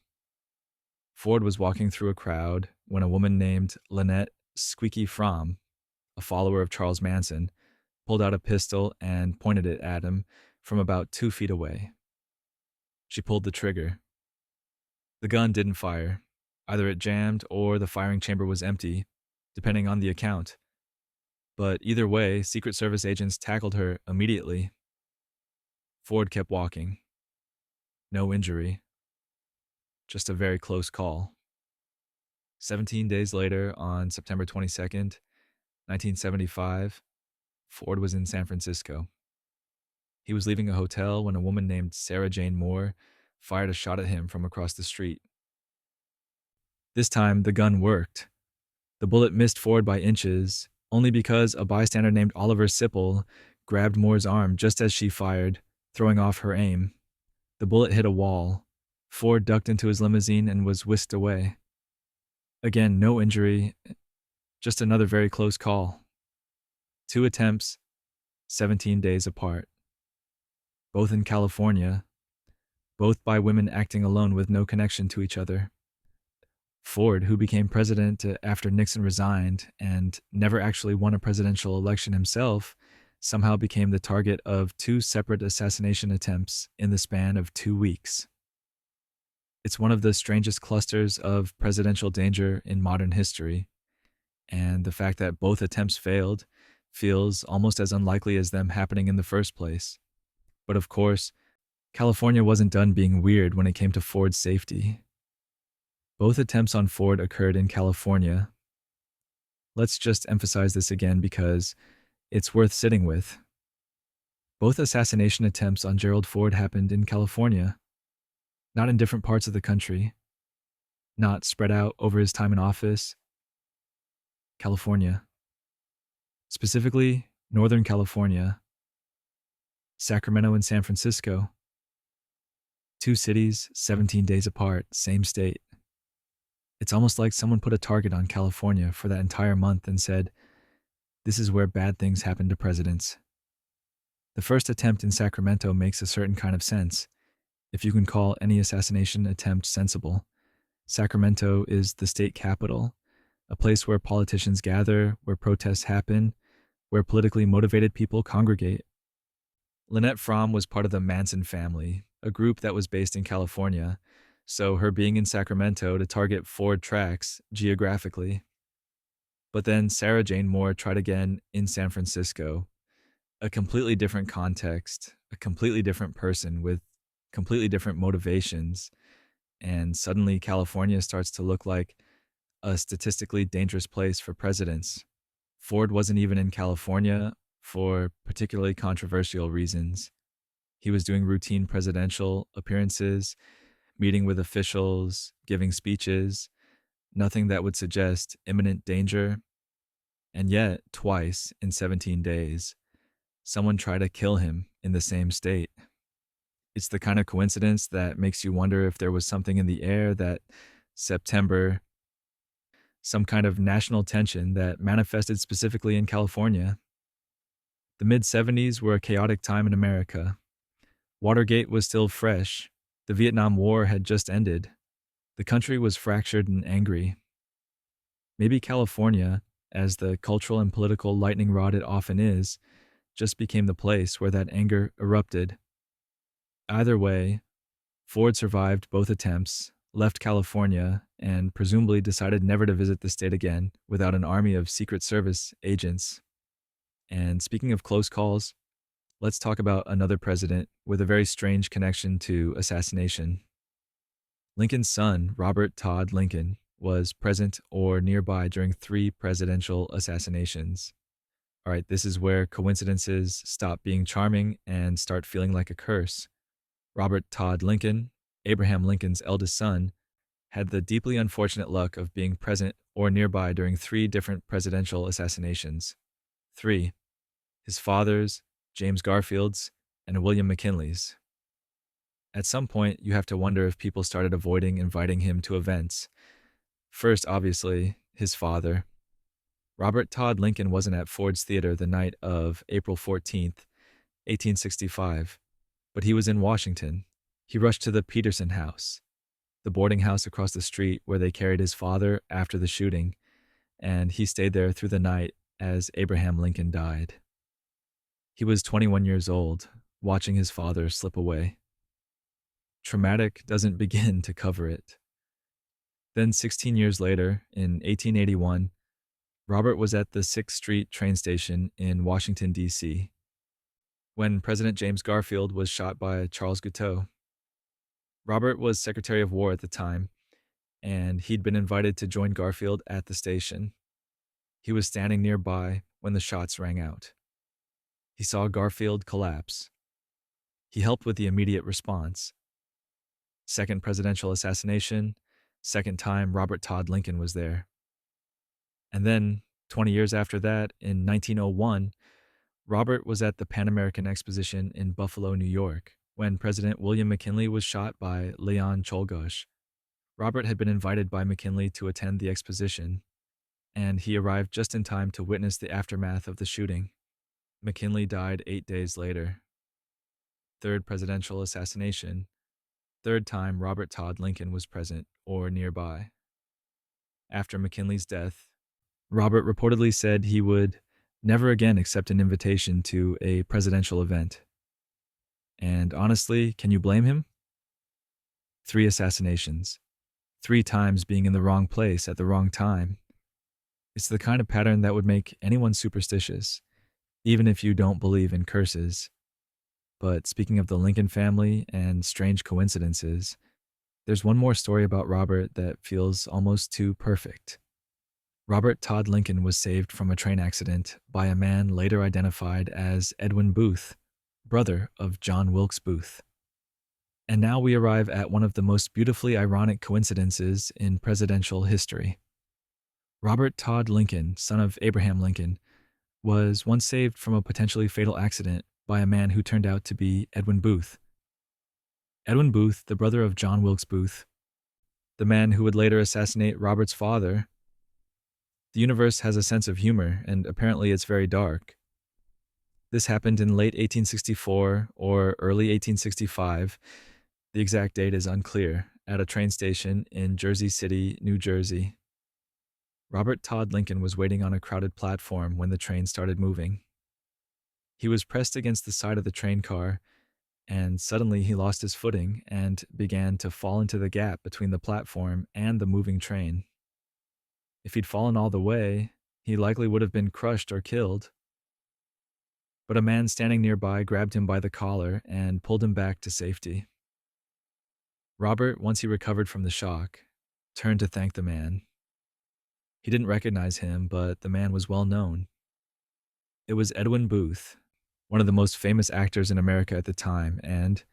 Ford was walking through a crowd when a woman named Lynette Squeaky Fromm, a follower of Charles Manson, pulled out a pistol and pointed it at him from about 2 feet away. She pulled the trigger. The gun didn't fire. Either it jammed or the firing chamber was empty, depending on the account. But either way, Secret Service agents tackled her immediately. Ford kept walking. No injury. Just a very close call. 17 days later, on September 22nd, 1975, Ford was in San Francisco. He was leaving a hotel when a woman named Sarah Jane Moore fired a shot at him from across the street. This time, the gun worked. The bullet missed Ford by inches, only because a bystander named Oliver Sipple grabbed Moore's arm just as she fired, throwing off her aim. The bullet hit a wall. Ford ducked into his limousine and was whisked away. Again, no injury, just another very close call. 2 attempts, 17 days apart. Both in California, both by women acting alone with no connection to each other. Ford, who became president after Nixon resigned and never actually won a presidential election himself, somehow became the target of 2 separate assassination attempts in the span of 2 weeks. It's one of the strangest clusters of presidential danger in modern history, and the fact that both attempts failed feels almost as unlikely as them happening in the first place. But of course, California wasn't done being weird when it came to Ford's safety. Both attempts on Ford occurred in California. Let's just emphasize this again because it's worth sitting with. Both assassination attempts on Gerald Ford happened in California, not in different parts of the country, not spread out over his time in office. California. Specifically, Northern California, Sacramento and San Francisco. 2 cities, 17 days apart, same state. It's almost like someone put a target on California for that entire month and said, this is where bad things happen to presidents. The first attempt in Sacramento makes a certain kind of sense, if you can call any assassination attempt sensible. Sacramento is the state capital, a place where politicians gather, where protests happen, where politically motivated people congregate. Lynette Fromm was part of the Manson family, a group that was based in California, so her being in Sacramento to target Ford tracks geographically. But then Sarah Jane Moore tried again in San Francisco, a completely different context, a completely different person with completely different motivations, and suddenly California starts to look like a statistically dangerous place for presidents. Ford wasn't even in California for particularly controversial reasons. He was doing routine presidential appearances, meeting with officials, giving speeches, nothing that would suggest imminent danger. And yet, twice in 17 days, someone tried to kill him in the same state. It's the kind of coincidence that makes you wonder if there was something in the air that September, some kind of national tension that manifested specifically in California. The mid 70s were a chaotic time in America. Watergate was still fresh. The Vietnam War had just ended. The country was fractured and angry. Maybe California, as the cultural and political lightning rod it often is, just became the place where that anger erupted. Either way, Ford survived both attempts, left California, and presumably decided never to visit the state again without an army of Secret Service agents. And speaking of close calls, let's talk about another president with a very strange connection to assassination. Lincoln's son, Robert Todd Lincoln, was present or nearby during 3 presidential assassinations. All right, this is where coincidences stop being charming and start feeling like a curse. Robert Todd Lincoln, Abraham Lincoln's eldest son, had the deeply unfortunate luck of being present or nearby during 3 different presidential assassinations. 3. His father's, James Garfield's, and William McKinley's. At some point, you have to wonder if people started avoiding inviting him to events. First, obviously, his father. Robert Todd Lincoln wasn't at Ford's Theater the night of April 14th, 1865, but he was in Washington. He rushed to the Peterson House, the boarding house across the street where they carried his father after the shooting, and he stayed there through the night as Abraham Lincoln died. He was 21 years old, watching his father slip away. Traumatic doesn't begin to cover it. Then 16 years later, in 1881, Robert was at the 6th Street train station in Washington, D.C., when President James Garfield was shot by Charles Guiteau. Robert was Secretary of War at the time, and he'd been invited to join Garfield at the station. He was standing nearby when the shots rang out. He saw Garfield collapse. He helped with the immediate response. Second presidential assassination, second time Robert Todd Lincoln was there. And then, 20 years after that, in 1901, Robert was at the Pan American Exposition in Buffalo, New York, when President William McKinley was shot by Leon Czolgosz. Robert had been invited by McKinley to attend the exposition, and he arrived just in time to witness the aftermath of the shooting. McKinley died 8 days later. Third presidential assassination, third time Robert Todd Lincoln was present or nearby. After McKinley's death, Robert reportedly said he would never again accept an invitation to a presidential event. And honestly, can you blame him? 3 assassinations, 3 times being in the wrong place at the wrong time. It's the kind of pattern that would make anyone superstitious, even if you don't believe in curses. But speaking of the Lincoln family and strange coincidences, there's one more story about Robert that feels almost too perfect. Robert Todd Lincoln was saved from a train accident by a man later identified as Edwin Booth, brother of John Wilkes Booth. And now we arrive at one of the most beautifully ironic coincidences in presidential history. Robert Todd Lincoln, son of Abraham Lincoln, was once saved from a potentially fatal accident by a man who turned out to be Edwin Booth. Edwin Booth, the brother of John Wilkes Booth, the man who would later assassinate Robert's father. The universe has a sense of humor, and apparently it's very dark. This happened in late 1864 or early 1865. The exact date is unclear, at a train station in Jersey City, New Jersey. Robert Todd Lincoln was waiting on a crowded platform when the train started moving. He was pressed against the side of the train car, And suddenly he lost his footing and began to fall into the gap between the platform and the moving train. If he'd fallen all the way, he likely would have been crushed or killed. But a man standing nearby grabbed him by the collar and pulled him back to safety. Robert, once he recovered from the shock, turned to thank the man. He didn't recognize him, but the man was well known. It was Edwin Booth, one of the most famous actors in America at the time, and,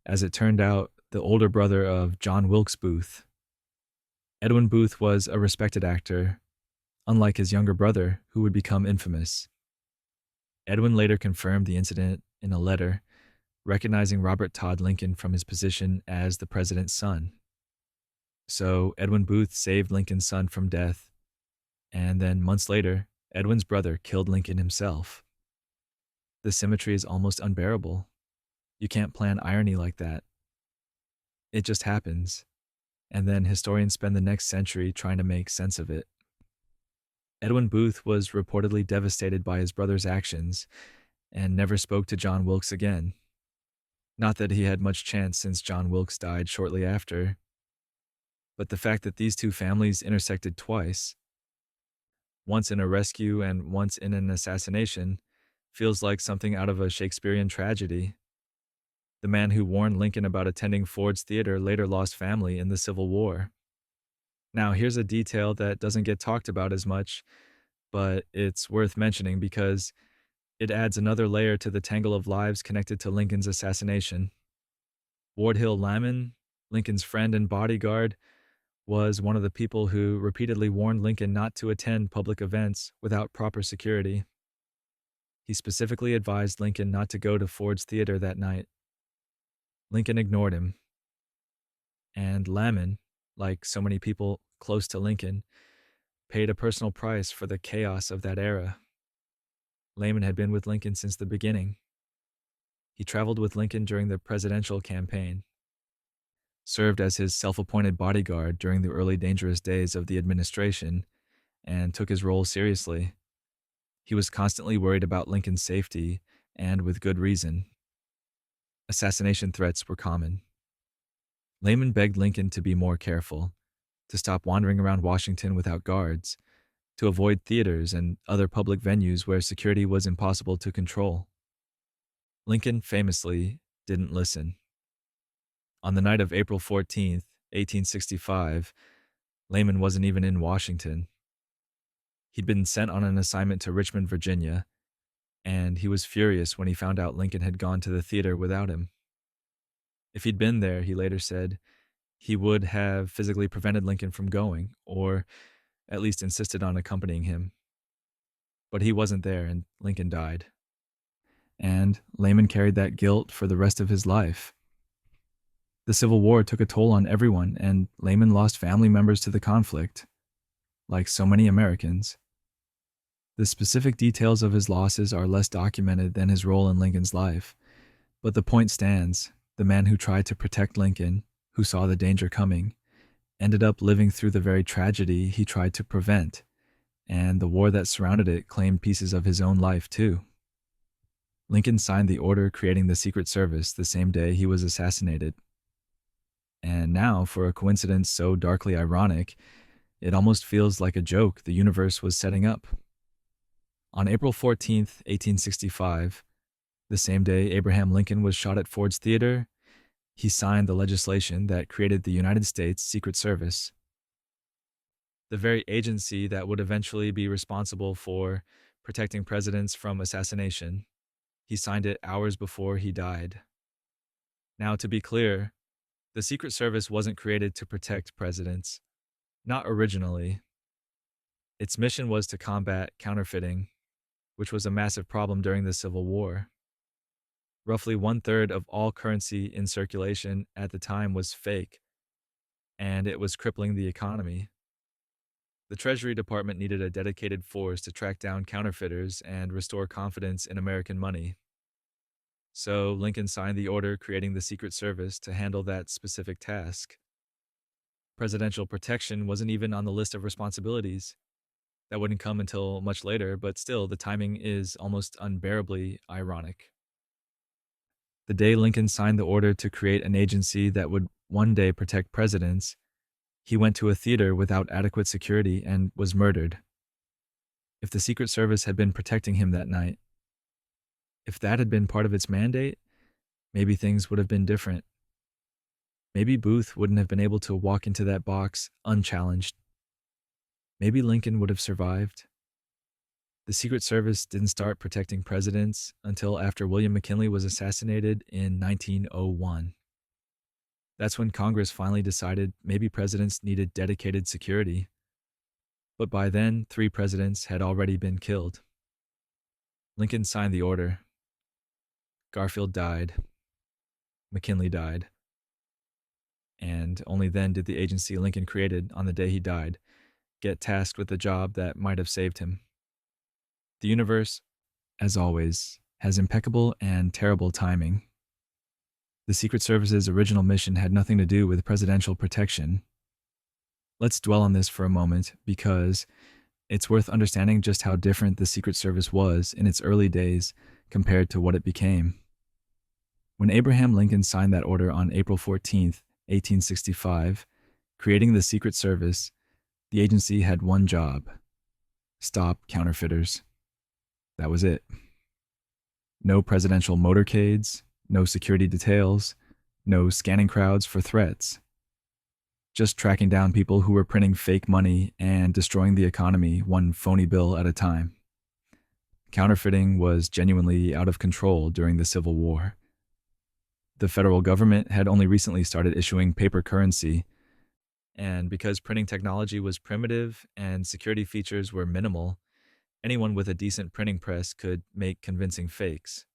as it turned out, the older brother of John Wilkes Booth. Edwin Booth was a respected actor, unlike his younger brother, who would become infamous. Edwin later confirmed the incident in a letter, recognizing Robert Todd Lincoln from his position as the president's son. So Edwin Booth saved Lincoln's son from death, and then months later, Edwin's brother killed Lincoln himself. The symmetry is almost unbearable. You can't plan irony like that. It just happens, and then historians spend the next century trying to make sense of it. Edwin Booth was reportedly devastated by his brother's actions and never spoke to John Wilkes again. Not that he had much chance since John Wilkes died shortly after, but the fact that these two families intersected twice, once in a rescue and once in an assassination, feels like something out of a Shakespearean tragedy. The man who warned Lincoln about attending Ford's Theater later lost family in the Civil War. Now, here's a detail that doesn't get talked about as much, but it's worth mentioning because it adds another layer to the tangle of lives connected to Lincoln's assassination. Ward Hill Layman, Lincoln's friend and bodyguard, was one of the people who repeatedly warned Lincoln not to attend public events without proper security. He specifically advised Lincoln not to go to Ford's Theater that night. Lincoln ignored him. And Layman, like so many people close to Lincoln, paid a personal price for the chaos of that era. Layman had been with Lincoln since the beginning. He traveled with Lincoln during the presidential campaign, served as his self-appointed bodyguard during the early dangerous days of the administration, and took his role seriously. He was constantly worried about Lincoln's safety, and with good reason. Assassination threats were common. Layman begged Lincoln to be more careful, to stop wandering around Washington without guards, to avoid theaters and other public venues where security was impossible to control. Lincoln famously didn't listen. On the night of April 14th, 1865, Layman wasn't even in Washington. He'd been sent on an assignment to Richmond, Virginia, and he was furious when he found out Lincoln had gone to the theater without him. If he'd been there, he later said, he would have physically prevented Lincoln from going, or at least insisted on accompanying him. But he wasn't there, and Lincoln died. And Layman carried that guilt for the rest of his life. The Civil War took a toll on everyone, and Layman lost family members to the conflict, like so many Americans. The specific details of his losses are less documented than his role in Lincoln's life, but the point stands. The man who tried to protect Lincoln, who saw the danger coming, ended up living through the very tragedy he tried to prevent, and the war that surrounded it claimed pieces of his own life too. Lincoln signed the order creating the Secret Service the same day he was assassinated. And now, for a coincidence so darkly ironic, it almost feels like a joke the universe was setting up. On April 14th, 1865, the same day Abraham Lincoln was shot at Ford's Theater, he signed the legislation that created the United States Secret Service, the very agency that would eventually be responsible for protecting presidents from assassination. He signed it hours before he died. Now, to be clear, the Secret Service wasn't created to protect presidents, not originally. Its mission was to combat counterfeiting, which was a massive problem during the Civil War. Roughly 1/3 of all currency in circulation at the time was fake, and it was crippling the economy. The Treasury Department needed a dedicated force to track down counterfeiters and restore confidence in American money. So Lincoln signed the order creating the Secret Service to handle that specific task. Presidential protection wasn't even on the list of responsibilities. That wouldn't come until much later, but still, the timing is almost unbearably ironic. The day Lincoln signed the order to create an agency that would one day protect presidents, he went to a theater without adequate security and was murdered. If the Secret Service had been protecting him that night, if that had been part of its mandate, maybe things would have been different. Maybe Booth wouldn't have been able to walk into that box unchallenged. Maybe Lincoln would have survived. The Secret Service didn't start protecting presidents until after William McKinley was assassinated in 1901. That's when Congress finally decided maybe presidents needed dedicated security. But by then, 3 presidents had already been killed. Lincoln signed the order. Garfield died. McKinley died. And only then did the agency Lincoln created on the day he died get tasked with a job that might have saved him. The universe, as always, has impeccable and terrible timing. The Secret Service's original mission had nothing to do with presidential protection. Let's dwell on this for a moment because it's worth understanding just how different the Secret Service was in its early days compared to what it became. When Abraham Lincoln signed that order on April 14th, 1865, creating the Secret Service, the agency had one job: stop counterfeiters. That was it. No presidential motorcades, no security details, no scanning crowds for threats. Just tracking down people who were printing fake money and destroying the economy one phony bill at a time. Counterfeiting was genuinely out of control during the Civil War. The federal government had only recently started issuing paper currency, and because printing technology was primitive and security features were minimal, anyone with a decent printing press could make convincing fakes.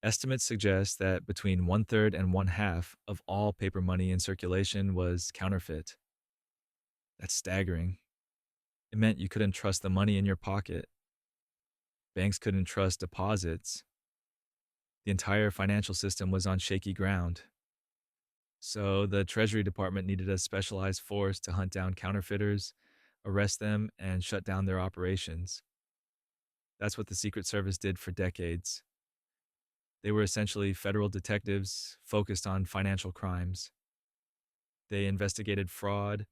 Estimates suggest that between 1/3 and 1/2 of all paper money in circulation was counterfeit. That's staggering. It meant you couldn't trust the money in your pocket. Banks couldn't trust deposits. The entire financial system was on shaky ground. So the Treasury Department needed a specialized force to hunt down counterfeiters, arrest them, and shut down their operations. That's what the Secret Service did for decades. They were essentially federal detectives focused on financial crimes. They investigated fraud,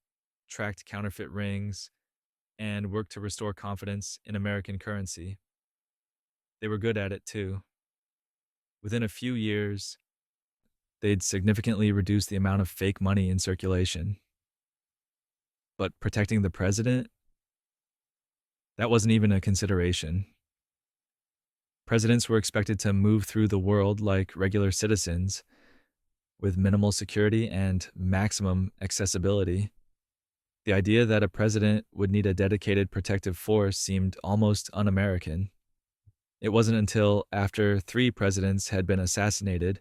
tracked counterfeit rings, and worked to restore confidence in American currency. They were good at it too. Within a few years, they'd significantly reduced the amount of fake money in circulation. But protecting the president? That wasn't even a consideration. Presidents were expected to move through the world like regular citizens, with minimal security and maximum accessibility. The idea that a president would need a dedicated protective force seemed almost un-American. It wasn't until after 3 presidents had been assassinated,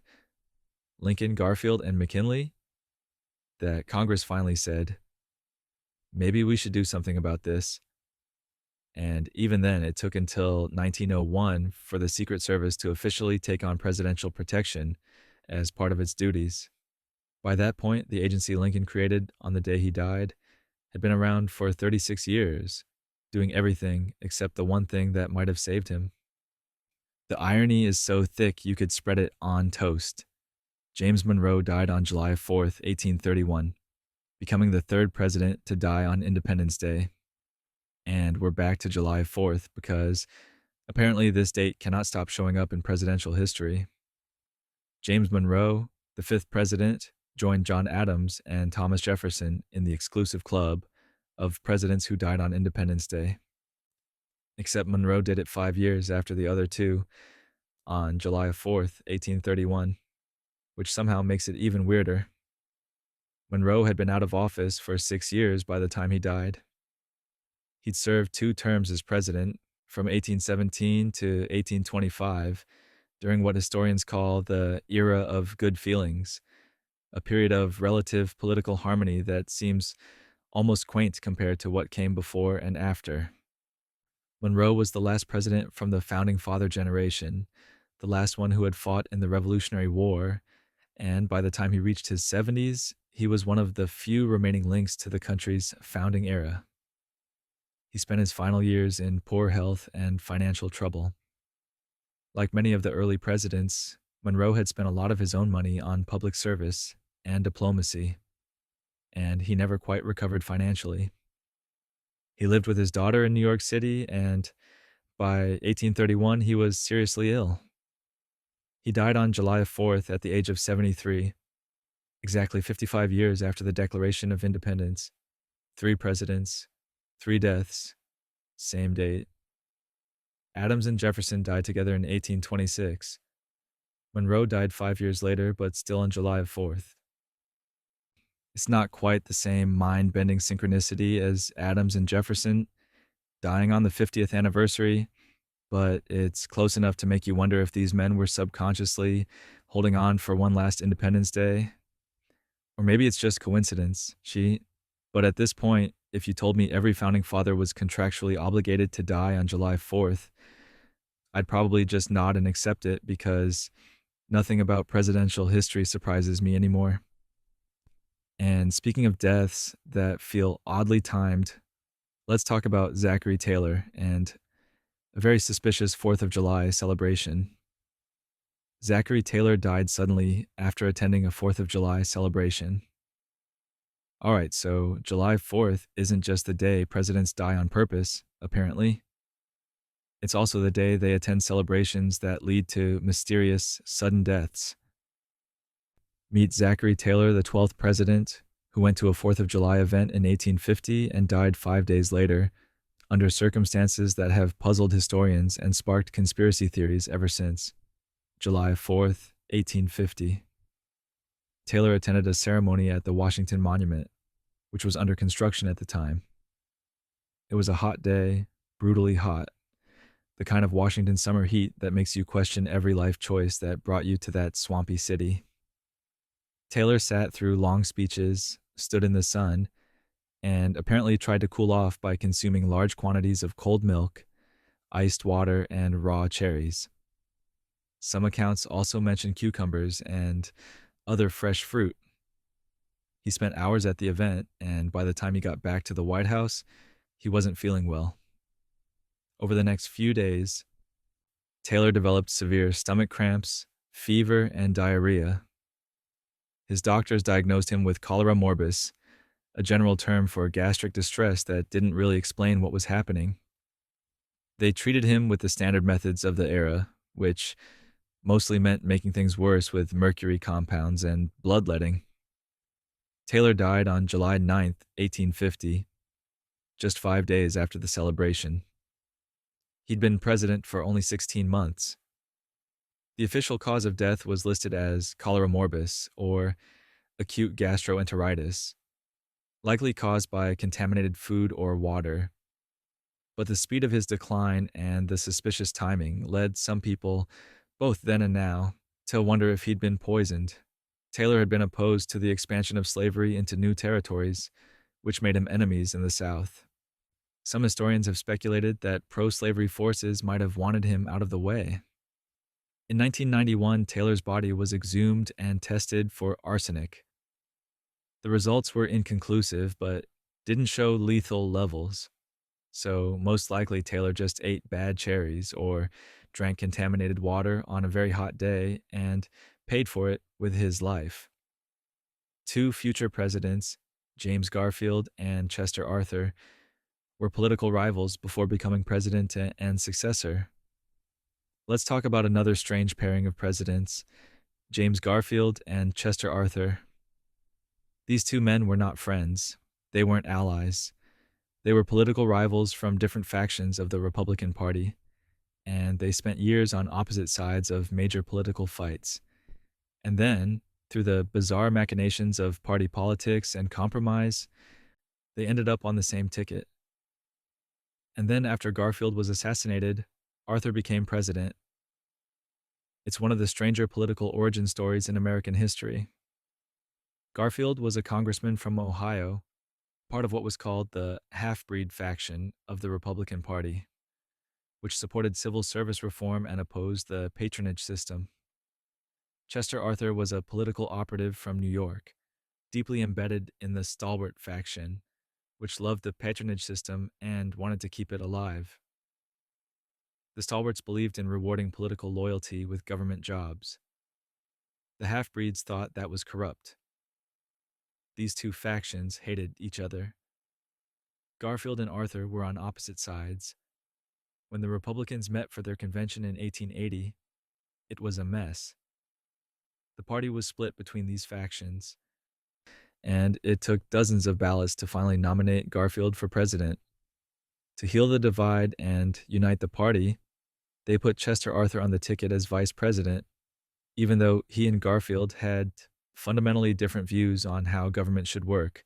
Lincoln, Garfield, and McKinley, that Congress finally said, maybe we should do something about this. And even then, it took until 1901 for the Secret Service to officially take on presidential protection as part of its duties. By that point, the agency Lincoln created on the day he died had been around for 36 years, doing everything except the one thing that might have saved him. The irony is so thick you could spread it on toast. James Monroe died on July 4th, 1831, becoming the 3rd president to die on Independence Day. And we're back to July 4th because apparently this date cannot stop showing up in presidential history. James Monroe, the 5th president, joined John Adams and Thomas Jefferson in the exclusive club of presidents who died on Independence Day. Except Monroe did it 5 years after the other 2 on July 4th, 1831, which somehow makes it even weirder. Monroe had been out of office for 6 years by the time he died. He'd served 2 terms as president, from 1817 to 1825, during what historians call the era of good feelings, a period of relative political harmony that seems almost quaint compared to what came before and after. Monroe was the last president from the Founding Father generation, the last one who had fought in the Revolutionary War, and by the time he reached his 70s, he was one of the few remaining links to the country's founding era. He spent his final years in poor health and financial trouble. Like many of the early presidents, Monroe had spent a lot of his own money on public service and diplomacy, and he never quite recovered financially. He lived with his daughter in New York City, and by 1831, he was seriously ill. He died on July 4th at the age of 73, exactly 55 years after the Declaration of Independence. 3 presidents, 3 deaths, same date. Adams and Jefferson died together in 1826. Monroe died 5 years later, but still on July 4th. It's not quite the same mind-bending synchronicity as Adams and Jefferson dying on the 50th anniversary, but it's close enough to make you wonder if these men were subconsciously holding on for one last Independence Day. Or maybe it's just coincidence, but at this point, if you told me every founding father was contractually obligated to die on July 4th, I'd probably just nod and accept it because nothing about presidential history surprises me anymore. And speaking of deaths that feel oddly timed, let's talk about Zachary Taylor and a very suspicious 4th of July celebration. Zachary Taylor died suddenly after attending a 4th of July celebration. All right, so July 4th isn't just the day presidents die on purpose, apparently. It's also the day they attend celebrations that lead to mysterious, sudden deaths. Meet Zachary Taylor, the 12th president, who went to a 4th of July event in 1850 and died 5 days later, under circumstances that have puzzled historians and sparked conspiracy theories ever since. July 4th, 1850. Taylor attended a ceremony at the Washington Monument, which was under construction at the time. It was a hot day, brutally hot, the kind of Washington summer heat that makes you question every life choice that brought you to that swampy city. Taylor sat through long speeches, stood in the sun, and apparently tried to cool off by consuming large quantities of cold milk, iced water, and raw cherries. Some accounts also mention cucumbers and other fresh fruit. He spent hours at the event, and by the time he got back to the White House, he wasn't feeling well. Over the next few days, Taylor developed severe stomach cramps, fever, and diarrhea. His doctors diagnosed him with cholera morbus, a general term for gastric distress that didn't really explain what was happening. They treated him with the standard methods of the era, which mostly meant making things worse with mercury compounds and bloodletting. Taylor died on July 9th, 1850, just 5 days after the celebration. He'd been president for only 16 months. The official cause of death was listed as cholera morbus, or acute gastroenteritis, likely caused by contaminated food or water. But the speed of his decline and the suspicious timing led some people, both then and now, to wonder if he'd been poisoned. Taylor had been opposed to the expansion of slavery into new territories, which made him enemies in the South. Some historians have speculated that pro-slavery forces might have wanted him out of the way. In 1991, Taylor's body was exhumed and tested for arsenic. The results were inconclusive, but didn't show lethal levels. So most likely Taylor just ate bad cherries or drank contaminated water on a very hot day and paid for it with his life. 2 future presidents, James Garfield and Chester Arthur, were political rivals before becoming president and successor. Let's talk about another strange pairing of presidents, James Garfield and Chester Arthur. These 2 men were not friends. They weren't allies. They were political rivals from different factions of the Republican Party, and they spent years on opposite sides of major political fights. And then, through the bizarre machinations of party politics and compromise, they ended up on the same ticket. And then after Garfield was assassinated, Arthur became president. It's one of the stranger political origin stories in American history. Garfield was a congressman from Ohio, part of what was called the half-breed faction of the Republican Party, which supported civil service reform and opposed the patronage system. Chester Arthur was a political operative from New York, deeply embedded in the stalwart faction, which loved the patronage system and wanted to keep it alive. The stalwarts believed in rewarding political loyalty with government jobs. The half-breeds thought that was corrupt. These two factions hated each other. Garfield and Arthur were on opposite sides. When the Republicans met for their convention in 1880, it was a mess. The party was split between these factions, and it took dozens of ballots to finally nominate Garfield for president. To heal the divide and unite the party, they put Chester Arthur on the ticket as vice president, even though he and Garfield had fundamentally different views on how government should work.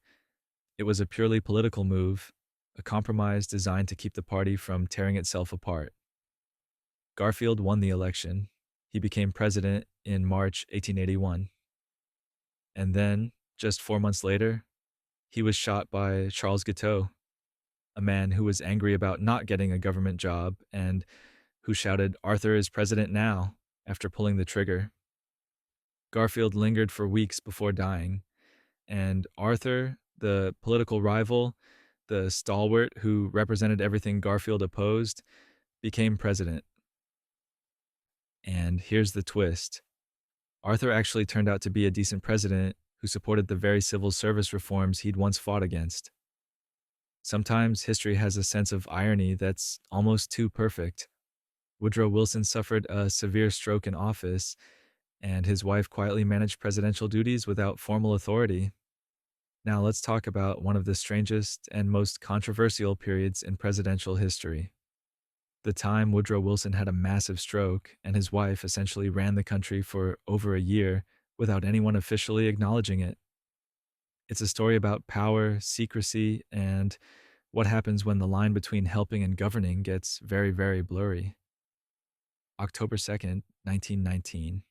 It was a purely political move, a compromise designed to keep the party from tearing itself apart. Garfield won the election. He became president in March 1881. And then, just 4 months later, he was shot by Charles Guiteau, a man who was angry about not getting a government job and who shouted, "Arthur is president now," after pulling the trigger. Garfield lingered for weeks before dying, and Arthur, the political rival, the stalwart who represented everything Garfield opposed, became president. And here's the twist. Arthur actually turned out to be a decent president who supported the very civil service reforms he'd once fought against. Sometimes history has a sense of irony that's almost too perfect. Woodrow Wilson suffered a severe stroke in office, and his wife quietly managed presidential duties without formal authority. Now let's talk about one of the strangest and most controversial periods in presidential history. The time Woodrow Wilson had a massive stroke, and his wife essentially ran the country for over a year without anyone officially acknowledging it. It's a story about power, secrecy, and what happens when the line between helping and governing gets very, very blurry. October 2nd, 1919.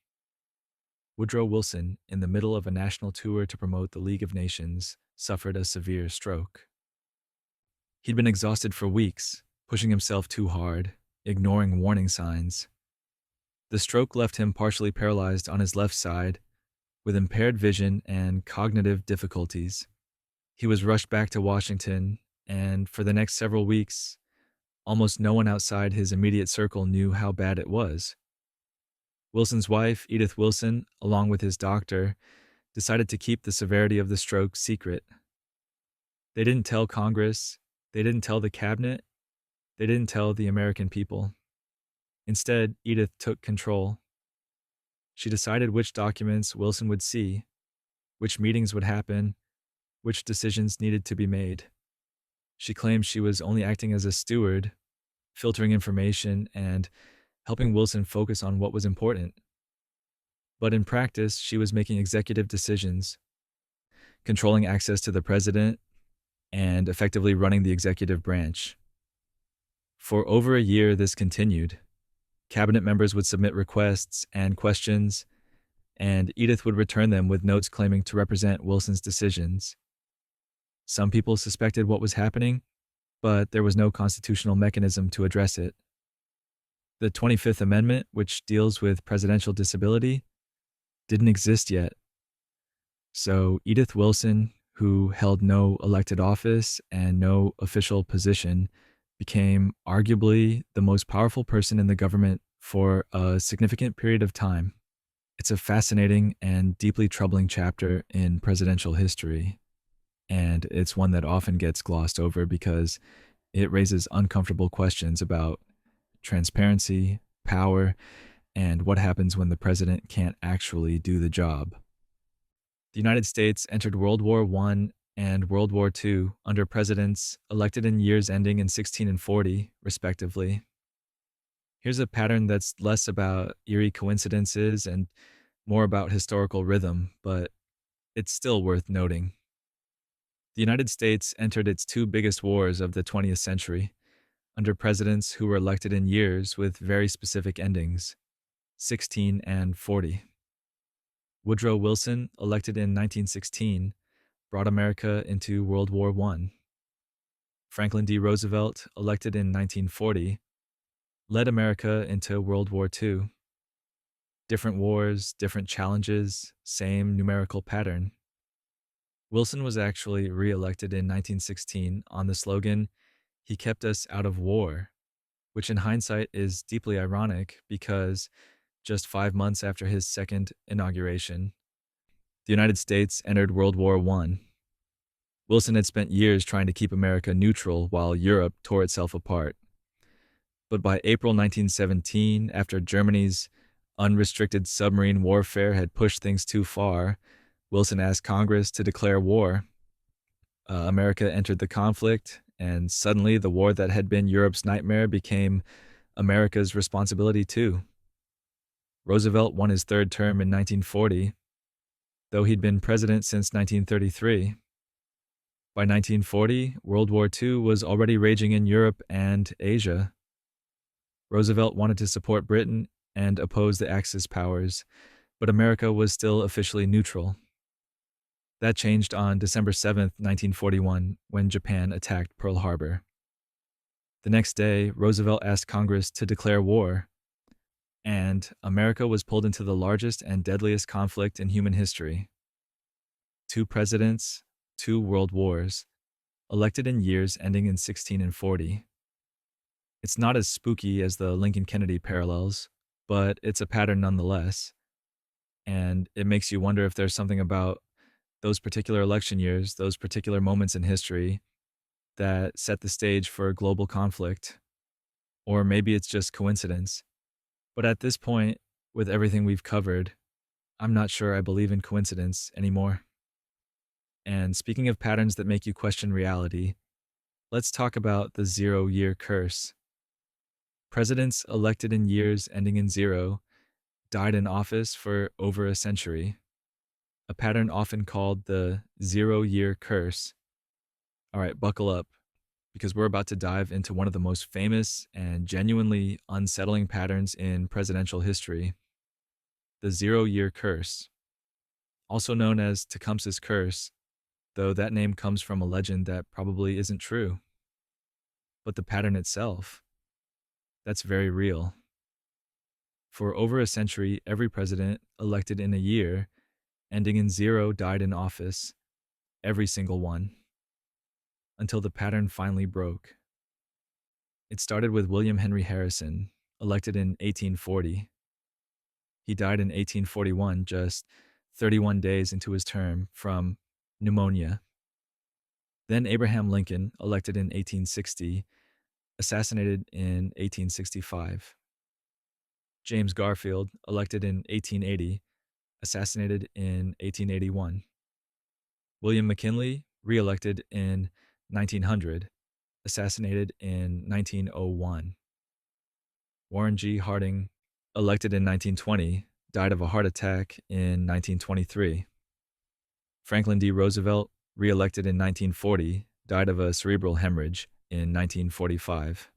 Woodrow Wilson, in the middle of a national tour to promote the League of Nations, suffered a severe stroke. He'd been exhausted for weeks, pushing himself too hard, ignoring warning signs. The stroke left him partially paralyzed on his left side, with impaired vision and cognitive difficulties. He was rushed back to Washington, and for the next several weeks, almost no one outside his immediate circle knew how bad it was. Wilson's wife, Edith Wilson, along with his doctor, decided to keep the severity of the stroke secret. They didn't tell Congress, they didn't tell the cabinet, they didn't tell the American people. Instead, Edith took control. She decided which documents Wilson would see, which meetings would happen, which decisions needed to be made. She claimed she was only acting as a steward, filtering information and helping Wilson focus on what was important. But in practice, she was making executive decisions, controlling access to the president, and effectively running the executive branch. For over a year, this continued. Cabinet members would submit requests and questions, and Edith would return them with notes claiming to represent Wilson's decisions. Some people suspected what was happening, but there was no constitutional mechanism to address it. The 25th Amendment, which deals with presidential disability, didn't exist yet. So Edith Wilson, who held no elected office and no official position, became arguably the most powerful person in the government for a significant period of time. It's a fascinating and deeply troubling chapter in presidential history, and it's one that often gets glossed over because it raises uncomfortable questions about transparency, power, and what happens when the president can't actually do the job. The United States entered World War I and World War II under presidents elected in years ending in 16 and 40, respectively. Here's a pattern that's less about eerie coincidences and more about historical rhythm, but it's still worth noting. The United States entered its two biggest wars of the 20th century under presidents who were elected in years with very specific endings, 16 and 40. Woodrow Wilson, elected in 1916, brought America into World War I. Franklin D. Roosevelt, elected in 1940, led America into World War II. Different wars, different challenges, same numerical pattern. Wilson was actually re-elected in 1916 on the slogan, "He kept us out of war," which in hindsight is deeply ironic because just 5 months after his second inauguration. The United States entered World War I. Wilson had spent years trying to keep America neutral while Europe tore itself apart. But by April 1917, after Germany's unrestricted submarine warfare had pushed things too far, Wilson asked Congress to declare war. America entered the conflict, and suddenly the war that had been Europe's nightmare became America's responsibility too. Roosevelt won his third term in 1940, though he'd been president since 1933. By 1940, World War II was already raging in Europe and Asia. Roosevelt wanted to support Britain and oppose the Axis powers, but America was still officially neutral. That changed on December 7th, 1941, when Japan attacked Pearl Harbor. The next day, Roosevelt asked Congress to declare war, and America was pulled into the largest and deadliest conflict in human history. 2 presidents, 2 world wars, elected in years ending in 16 and 40. It's not as spooky as the Lincoln-Kennedy parallels, but it's a pattern nonetheless. And it makes you wonder if there's something about those particular election years, those particular moments in history that set the stage for global conflict. Or maybe it's just coincidence. But at this point, with everything we've covered, I'm not sure I believe in coincidence anymore. And speaking of patterns that make you question reality, let's talk about the 0-year curse. Presidents elected in years ending in 0 died in office for over a century, a pattern often called the 0-year curse. All right, buckle up, because we're about to dive into one of the most famous and genuinely unsettling patterns in presidential history, the 0-year curse. Also known as Tecumseh's curse, though that name comes from a legend that probably isn't true. But the pattern itself, that's very real. For over a century, every president elected in a year ending in 0 died in office, every single one, until the pattern finally broke. It started with William Henry Harrison, elected in 1840. He died in 1841, just 31 days into his term, from pneumonia. Then Abraham Lincoln, elected in 1860, assassinated in 1865. James Garfield, elected in 1880, assassinated in 1881. William McKinley, re-elected in 1900, assassinated in 1901. Warren G. Harding, elected in 1920, died of a heart attack in 1923. Franklin D. Roosevelt, re-elected in 1940, died of a cerebral hemorrhage in 1945.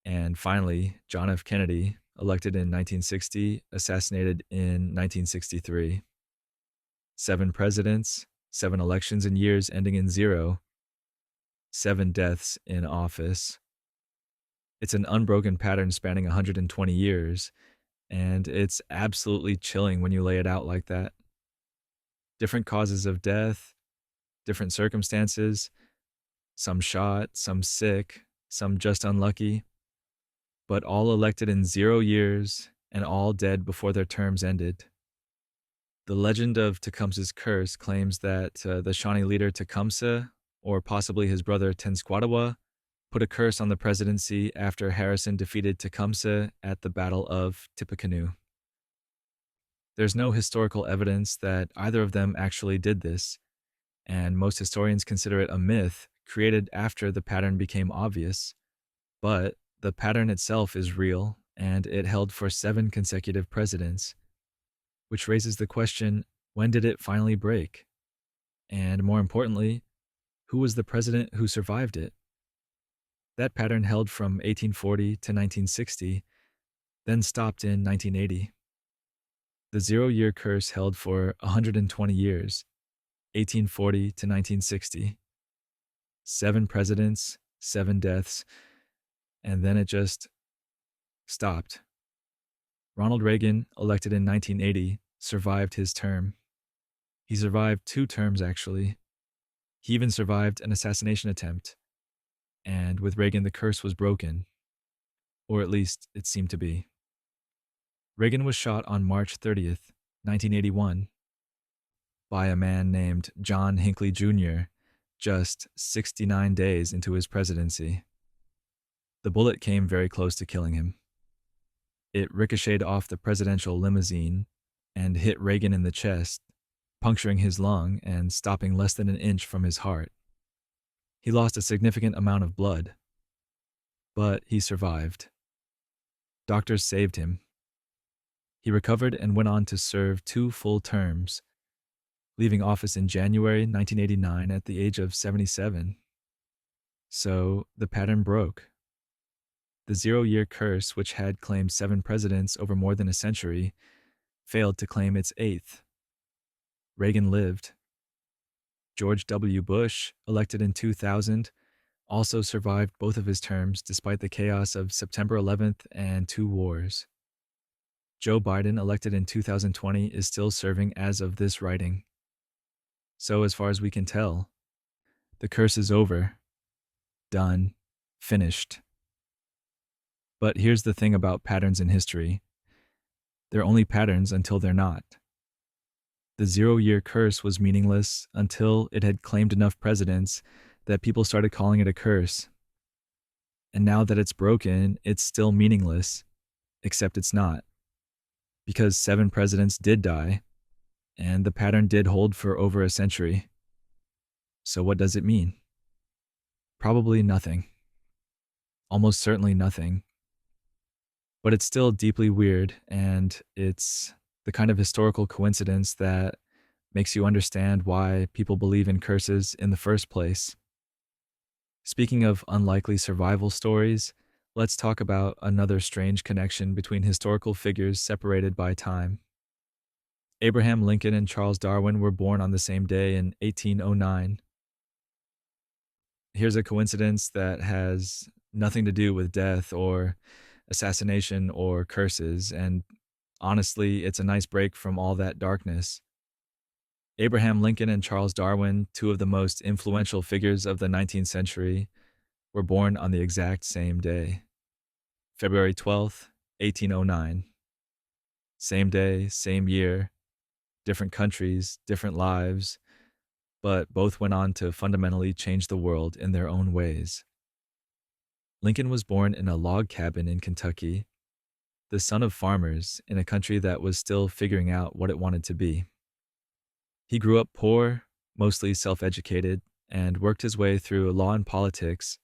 And finally, John F. Kennedy, elected in 1960, assassinated in 1963. 7 presidents, 7 elections in years ending in 0, 7 deaths in office. It's an unbroken pattern spanning 120 years, and it's absolutely chilling when you lay it out like that. Different causes of death, different circumstances, some shot, some sick, some just unlucky, but all elected in 0 years and all dead before their terms ended. The legend of Tecumseh's curse claims that the Shawnee leader Tecumseh, or possibly his brother Tenskwatawa, put a curse on the presidency after Harrison defeated Tecumseh at the Battle of Tippecanoe. There's no historical evidence that either of them actually did this, and most historians consider it a myth created after the pattern became obvious. But the pattern itself is real, and it held for 7 consecutive presidents, which raises the question, when did it finally break? And more importantly, who was the president who survived it? That pattern held from 1840 to 1960, then stopped in 1980. The 0-year curse held for 120 years, 1840 to 1960. 7 presidents, 7 deaths, and then it just stopped. Ronald Reagan, elected in 1980, survived his term. He survived 2 terms, actually. He even survived an assassination attempt. And with Reagan, the curse was broken. Or at least, it seemed to be. Reagan was shot on March 30th, 1981, by a man named John Hinckley Jr., just 69 days into his presidency. The bullet came very close to killing him. It ricocheted off the presidential limousine and hit Reagan in the chest, puncturing his lung and stopping less than an inch from his heart. He lost a significant amount of blood, but he survived. Doctors saved him. He recovered and went on to serve 2 full terms, leaving office in January 1989 at the age of 77. So the pattern broke. The 0-year curse, which had claimed 7 presidents over more than a century, failed to claim its 8th. Reagan lived. George W. Bush, elected in 2000, also survived both of his terms despite the chaos of September 11th and 2 wars. Joe Biden, elected in 2020, is still serving as of this writing. So as far as we can tell, the curse is over. Done. Finished. But here's the thing about patterns in history. They're only patterns until they're not. The 0-year curse was meaningless until it had claimed enough presidents that people started calling it a curse. And now that it's broken, it's still meaningless, except it's not. Because 7 presidents did die, and the pattern did hold for over a century. So what does it mean? Probably nothing. Almost certainly nothing. But it's still deeply weird, and it's the kind of historical coincidence that makes you understand why people believe in curses in the first place. Speaking of unlikely survival stories, let's talk about another strange connection between historical figures separated by time. Abraham Lincoln and Charles Darwin were born on the same day in 1809. Here's a coincidence that has nothing to do with death or assassination or curses, and honestly, it's a nice break from all that darkness. Abraham Lincoln and Charles Darwin, 2 of the most influential figures of the 19th century, were born on the exact same day, February 12th, 1809. Same day, same year, different countries, different lives, but both went on to fundamentally change the world in their own ways. Lincoln was born in a log cabin in Kentucky, the son of farmers in a country that was still figuring out what it wanted to be. He grew up poor, mostly self-educated, and worked his way through law and politics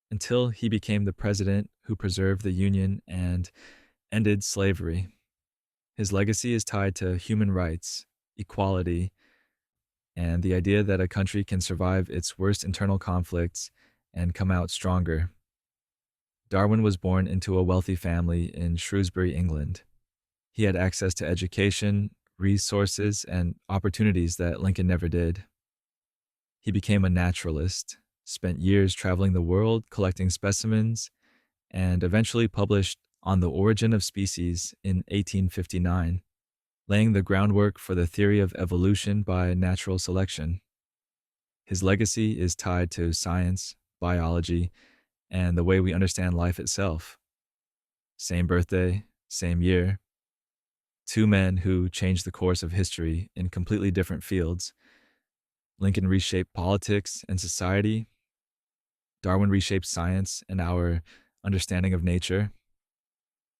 until he became the president who preserved the Union and ended slavery. His legacy is tied to human rights, equality, and the idea that a country can survive its worst internal conflicts and come out stronger. Darwin was born into a wealthy family in Shrewsbury, England. He had access to education, resources, and opportunities that Lincoln never did. He became a naturalist, spent years traveling the world collecting specimens, and eventually published On the Origin of Species in 1859, laying the groundwork for the theory of evolution by natural selection. His legacy is tied to science, biology, and the way we understand life itself. Same birthday, same year. 2 men who changed the course of history in completely different fields. Lincoln reshaped politics and society. Darwin reshaped science and our understanding of nature.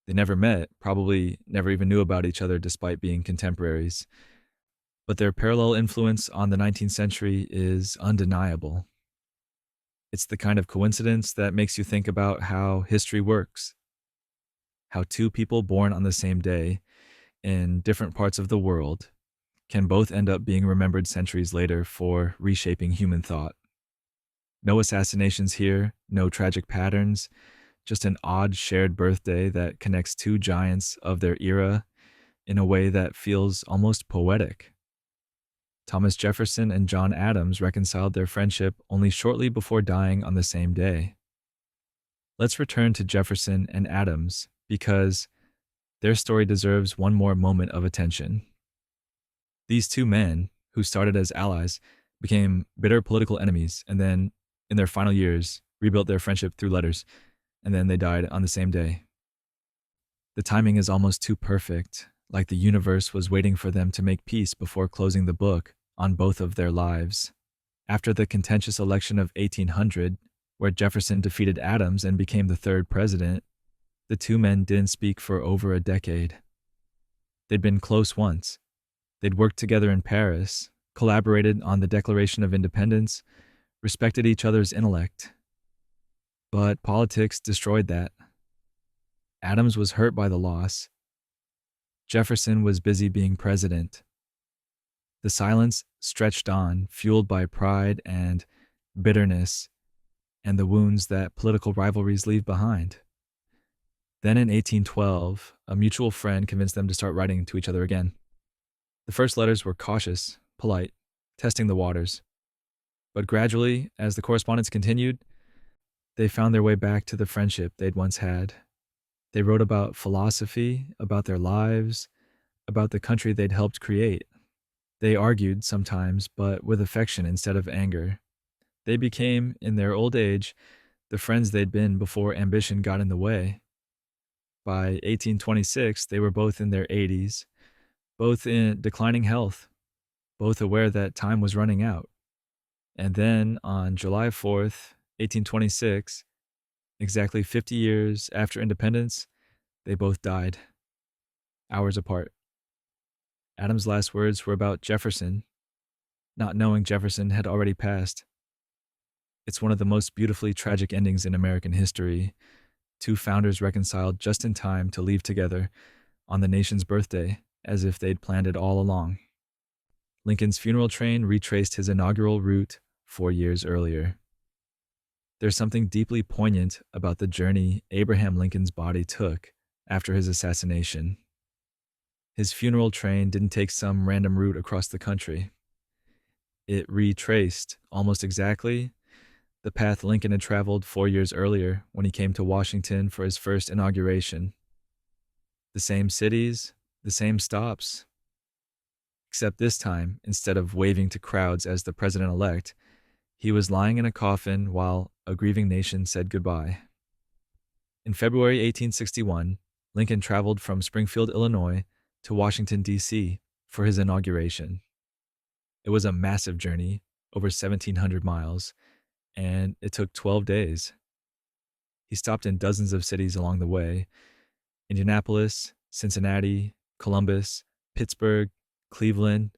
They never met, probably never even knew about each other despite being contemporaries. But their parallel influence on the 19th century is undeniable. It's the kind of coincidence that makes you think about how history works. How 2 people born on the same day in different parts of the world can both end up being remembered centuries later for reshaping human thought. No assassinations here, no tragic patterns, just an odd shared birthday that connects 2 giants of their era in a way that feels almost poetic. Thomas Jefferson and John Adams reconciled their friendship only shortly before dying on the same day. Let's return to Jefferson and Adams because their story deserves one more moment of attention. These 2 men, who started as allies, became bitter political enemies and then, in their final years, rebuilt their friendship through letters, and then they died on the same day. The timing is almost too perfect, like the universe was waiting for them to make peace before closing the book on both of their lives. After the contentious election of 1800, where Jefferson defeated Adams and became the third president, the two men didn't speak for over a decade. They'd been close once. They'd worked together in Paris, collaborated on the Declaration of Independence, respected each other's intellect. But politics destroyed that. Adams was hurt by the loss. Jefferson was busy being president. The silence stretched on, fueled by pride and bitterness and the wounds that political rivalries leave behind. Then in 1812, a mutual friend convinced them to start writing to each other again. The first letters were cautious, polite, testing the waters. But gradually, as the correspondence continued, they found their way back to the friendship they'd once had. They wrote about philosophy, about their lives, about the country they'd helped create. They argued sometimes, but with affection instead of anger. They became, in their old age, the friends they'd been before ambition got in the way. By 1826, they were both in their 80s, both in declining health, both aware that time was running out. And then, on July 4th, 1826, exactly 50 years after independence, they both died, hours apart. Adams' last words were about Jefferson, not knowing Jefferson had already passed. It's one of the most beautifully tragic endings in American history. Two founders reconciled just in time to leave together on the nation's birthday, as if they'd planned it all along. Lincoln's funeral train retraced his inaugural route 4 years earlier. There's something deeply poignant about the journey Abraham Lincoln's body took after his assassination. His funeral train didn't take some random route across the country. It retraced, almost exactly, the path Lincoln had traveled 4 years earlier when he came to Washington for his first inauguration. The same cities, the same stops. Except this time, instead of waving to crowds as the president-elect, he was lying in a coffin while a grieving nation said goodbye. In February 1861, Lincoln traveled from Springfield, Illinois, to Washington, D.C. for his inauguration. It was a massive journey, over 1,700 miles, and it took 12 days. He stopped in dozens of cities along the way: Indianapolis, Cincinnati, Columbus, Pittsburgh, Cleveland,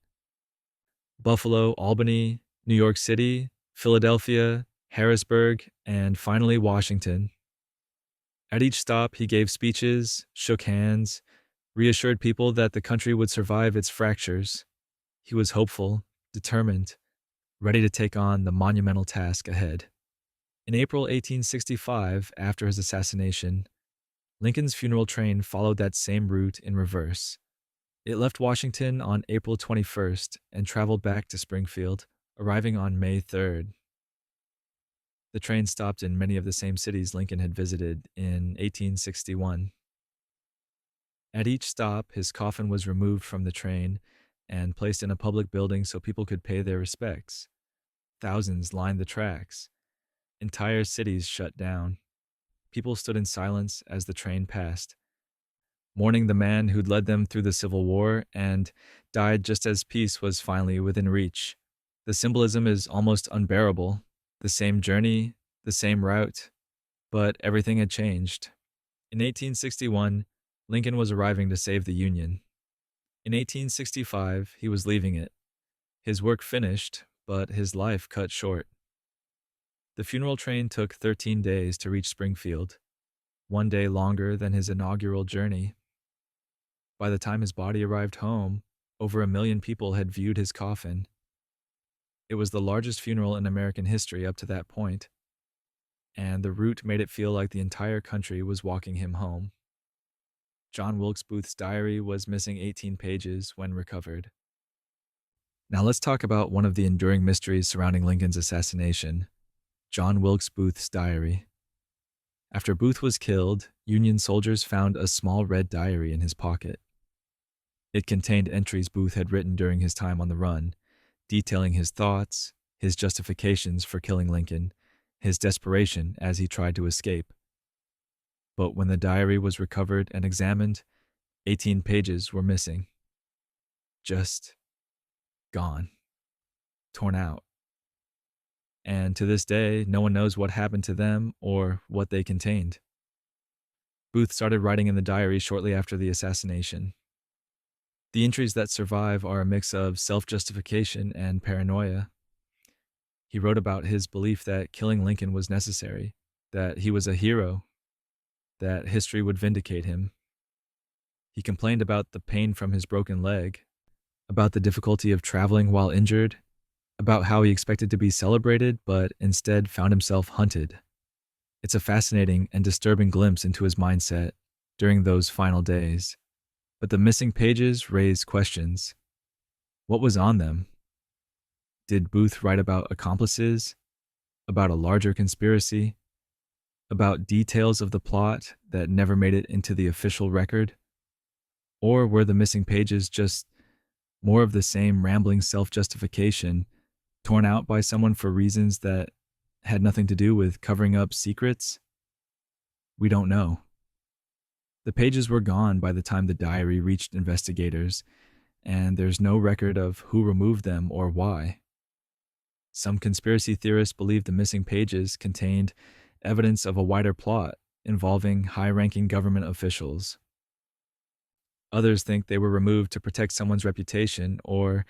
Buffalo, Albany, New York City, Philadelphia, Harrisburg, and finally Washington. At each stop, he gave speeches, shook hands, reassured people that the country would survive its fractures. He was hopeful, determined, ready to take on the monumental task ahead. In April 1865, after his assassination, Lincoln's funeral train followed that same route in reverse. It left Washington on April 21st and traveled back to Springfield, arriving on May 3rd. The train stopped in many of the same cities Lincoln had visited in 1861. At each stop, his coffin was removed from the train and placed in a public building so people could pay their respects. Thousands lined the tracks. Entire cities shut down. People stood in silence as the train passed, mourning the man who'd led them through the Civil War and died just as peace was finally within reach. The symbolism is almost unbearable. The same journey, the same route, but everything had changed. In 1861, Lincoln was arriving to save the Union. In 1865, he was leaving it. His work finished, but his life cut short. The funeral train took 13 days to reach Springfield, 1 day longer than his inaugural journey. By the time his body arrived home, over 1 million people had viewed his coffin. It was the largest funeral in American history up to that point, and the route made it feel like the entire country was walking him home. John Wilkes Booth's diary was missing 18 pages when recovered. Now let's talk about one of the enduring mysteries surrounding Lincoln's assassination: John Wilkes Booth's diary. After Booth was killed, Union soldiers found a small red diary in his pocket. It contained entries Booth had written during his time on the run, detailing his thoughts, his justifications for killing Lincoln, his desperation as he tried to escape. But when the diary was recovered and examined, 18 pages were missing. Just gone. Torn out. And to this day, no one knows what happened to them or what they contained. Booth started writing in the diary shortly after the assassination. The entries that survive are a mix of self-justification and paranoia. He wrote about his belief that killing Lincoln was necessary, that he was a hero, that history would vindicate him. He complained about the pain from his broken leg, about the difficulty of traveling while injured, about how he expected to be celebrated but instead found himself hunted. It's a fascinating and disturbing glimpse into his mindset during those final days. But the missing pages raise questions. What was on them? Did Booth write about accomplices? About a larger conspiracy? About details of the plot that never made it into the official record? Or were the missing pages just more of the same rambling self-justification, torn out by someone for reasons that had nothing to do with covering up secrets? We don't know. The pages were gone by the time the diary reached investigators, and there's no record of who removed them or why. Some conspiracy theorists believe the missing pages contained evidence of a wider plot involving high-ranking government officials. Others think they were removed to protect someone's reputation or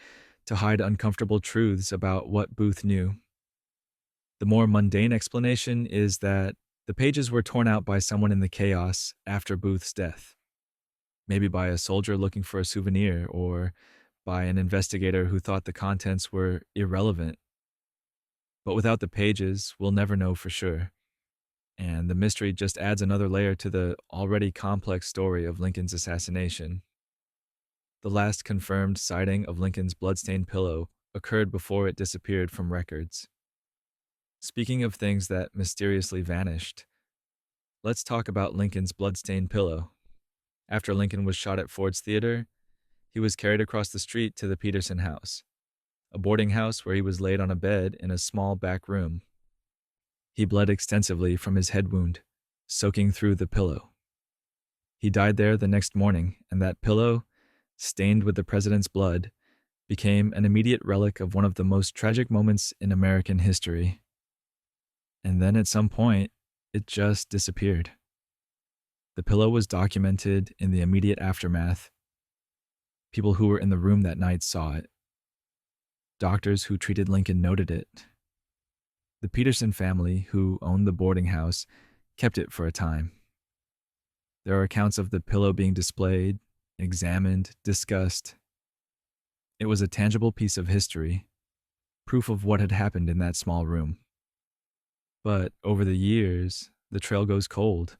to hide uncomfortable truths about what Booth knew. The more mundane explanation is that the pages were torn out by someone in the chaos after Booth's death. Maybe by a soldier looking for a souvenir, or by an investigator who thought the contents were irrelevant. But without the pages, we'll never know for sure. And the mystery just adds another layer to the already complex story of Lincoln's assassination. The last confirmed sighting of Lincoln's bloodstained pillow occurred before it disappeared from records. Speaking of things that mysteriously vanished, let's talk about Lincoln's bloodstained pillow. After Lincoln was shot at Ford's Theater, he was carried across the street to the Peterson house, a boarding house where he was laid on a bed in a small back room. He bled extensively from his head wound, soaking through the pillow. He died there the next morning, and that pillow, stained with the president's blood, became an immediate relic of one of the most tragic moments in American history. And then at some point, it just disappeared. The pillow was documented in the immediate aftermath. People who were in the room that night saw it. Doctors who treated Lincoln noted it. The Peterson family, who owned the boarding house, kept it for a time. There are accounts of the pillow being displayed, examined, discussed. It was a tangible piece of history, proof of what had happened in that small room. But over the years, the trail goes cold.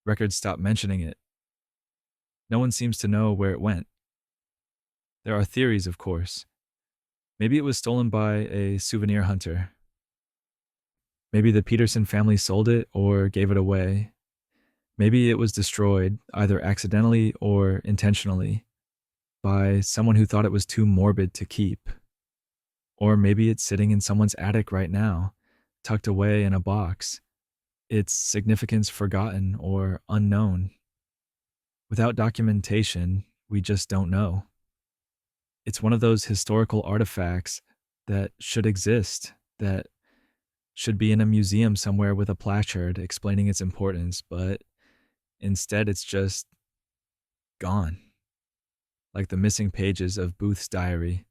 Records stop mentioning it. No one seems to know where it went. There are theories, of course. Maybe it was stolen by a souvenir hunter. Maybe the Peterson family sold it or gave it away. Maybe it was destroyed, either accidentally or intentionally, by someone who thought it was too morbid to keep. Or maybe it's sitting in someone's attic right now, tucked away in a box, its significance forgotten or unknown. Without documentation, we just don't know. It's one of those historical artifacts that should exist, that should be in a museum somewhere with a placard explaining its importance, but instead it's just gone. Like the missing pages of Booth's diary,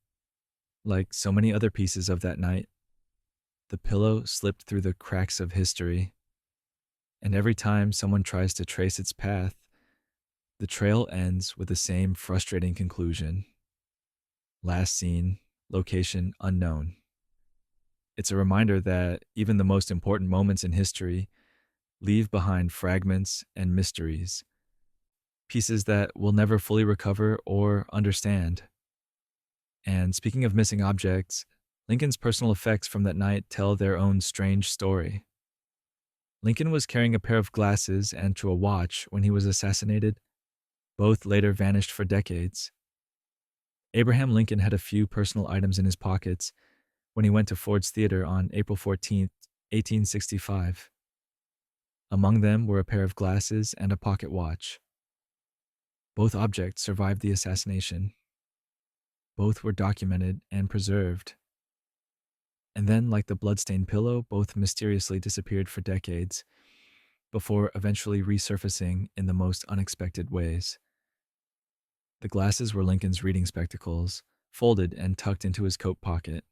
like so many other pieces of that night. The pillow slipped through the cracks of history, and every time someone tries to trace its path, the trail ends with the same frustrating conclusion. Last seen, location unknown. It's a reminder that even the most important moments in history leave behind fragments and mysteries, pieces that we'll never fully recover or understand. And speaking of missing objects, Lincoln's personal effects from that night tell their own strange story. Lincoln was carrying a pair of glasses and a watch when he was assassinated. Both later vanished for decades. Abraham Lincoln had a few personal items in his pockets when he went to Ford's Theater on April 14, 1865. Among them were a pair of glasses and a pocket watch. Both objects survived the assassination. Both were documented and preserved. And then, like the bloodstained pillow, both mysteriously disappeared for decades before eventually resurfacing in the most unexpected ways. The glasses were Lincoln's reading spectacles, folded and tucked into his coat pocket.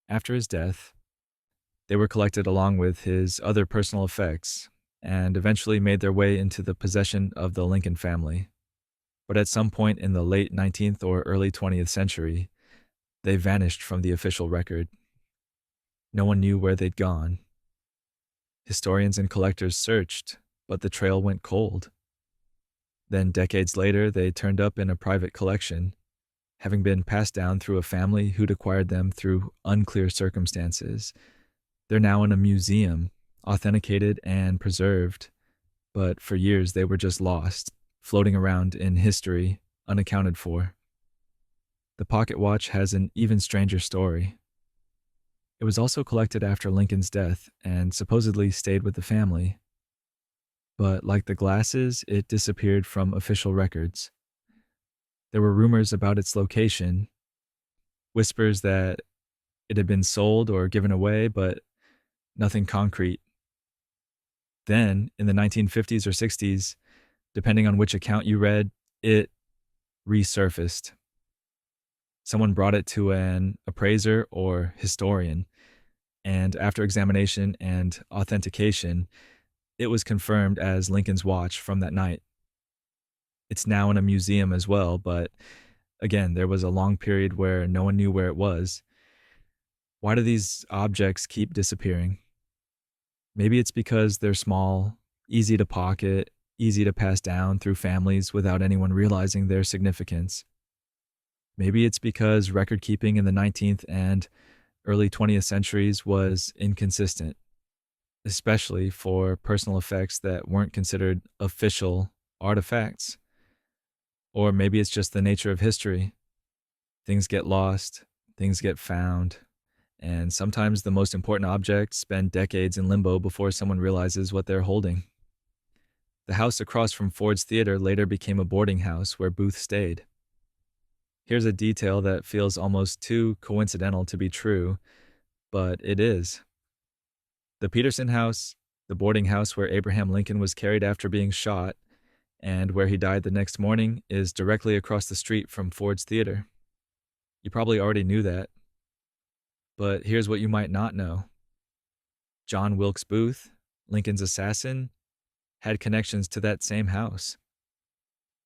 After his death, they were collected along with his other personal effects and eventually made their way into the possession of the Lincoln family. But at some point in the late 19th or early 20th century, they vanished from the official record. No one knew where they'd gone. Historians and collectors searched, but the trail went cold. Then, decades later, they turned up in a private collection, having been passed down through a family who'd acquired them through unclear circumstances. They're now in a museum, authenticated and preserved, but for years they were just lost, floating around in history, unaccounted for. The pocket watch has an even stranger story. It was also collected after Lincoln's death and supposedly stayed with the family. But like the glasses, it disappeared from official records. There were rumors about its location, whispers that it had been sold or given away, but nothing concrete. Then, in the 1950s or 60s, depending on which account you read, it resurfaced. Someone brought it to an appraiser or historian, and after examination and authentication, it was confirmed as Lincoln's watch from that night. It's now in a museum as well, but again, there was a long period where no one knew where it was. Why do these objects keep disappearing? Maybe it's because they're small, easy to pocket, easy to pass down through families without anyone realizing their significance. Maybe it's because record keeping in the 19th and early 20th centuries was inconsistent, especially for personal effects that weren't considered official artifacts. Or maybe it's just the nature of history. Things get lost, things get found, and sometimes the most important objects spend decades in limbo before someone realizes what they're holding. The house across from Ford's Theater later became a boarding house where Booth stayed. Here's a detail that feels almost too coincidental to be true, but it is. The Peterson house, the boarding house where Abraham Lincoln was carried after being shot, and where he died the next morning, is directly across the street from Ford's Theater. You probably already knew that. But here's what you might not know. John Wilkes Booth, Lincoln's assassin, had connections to that same house.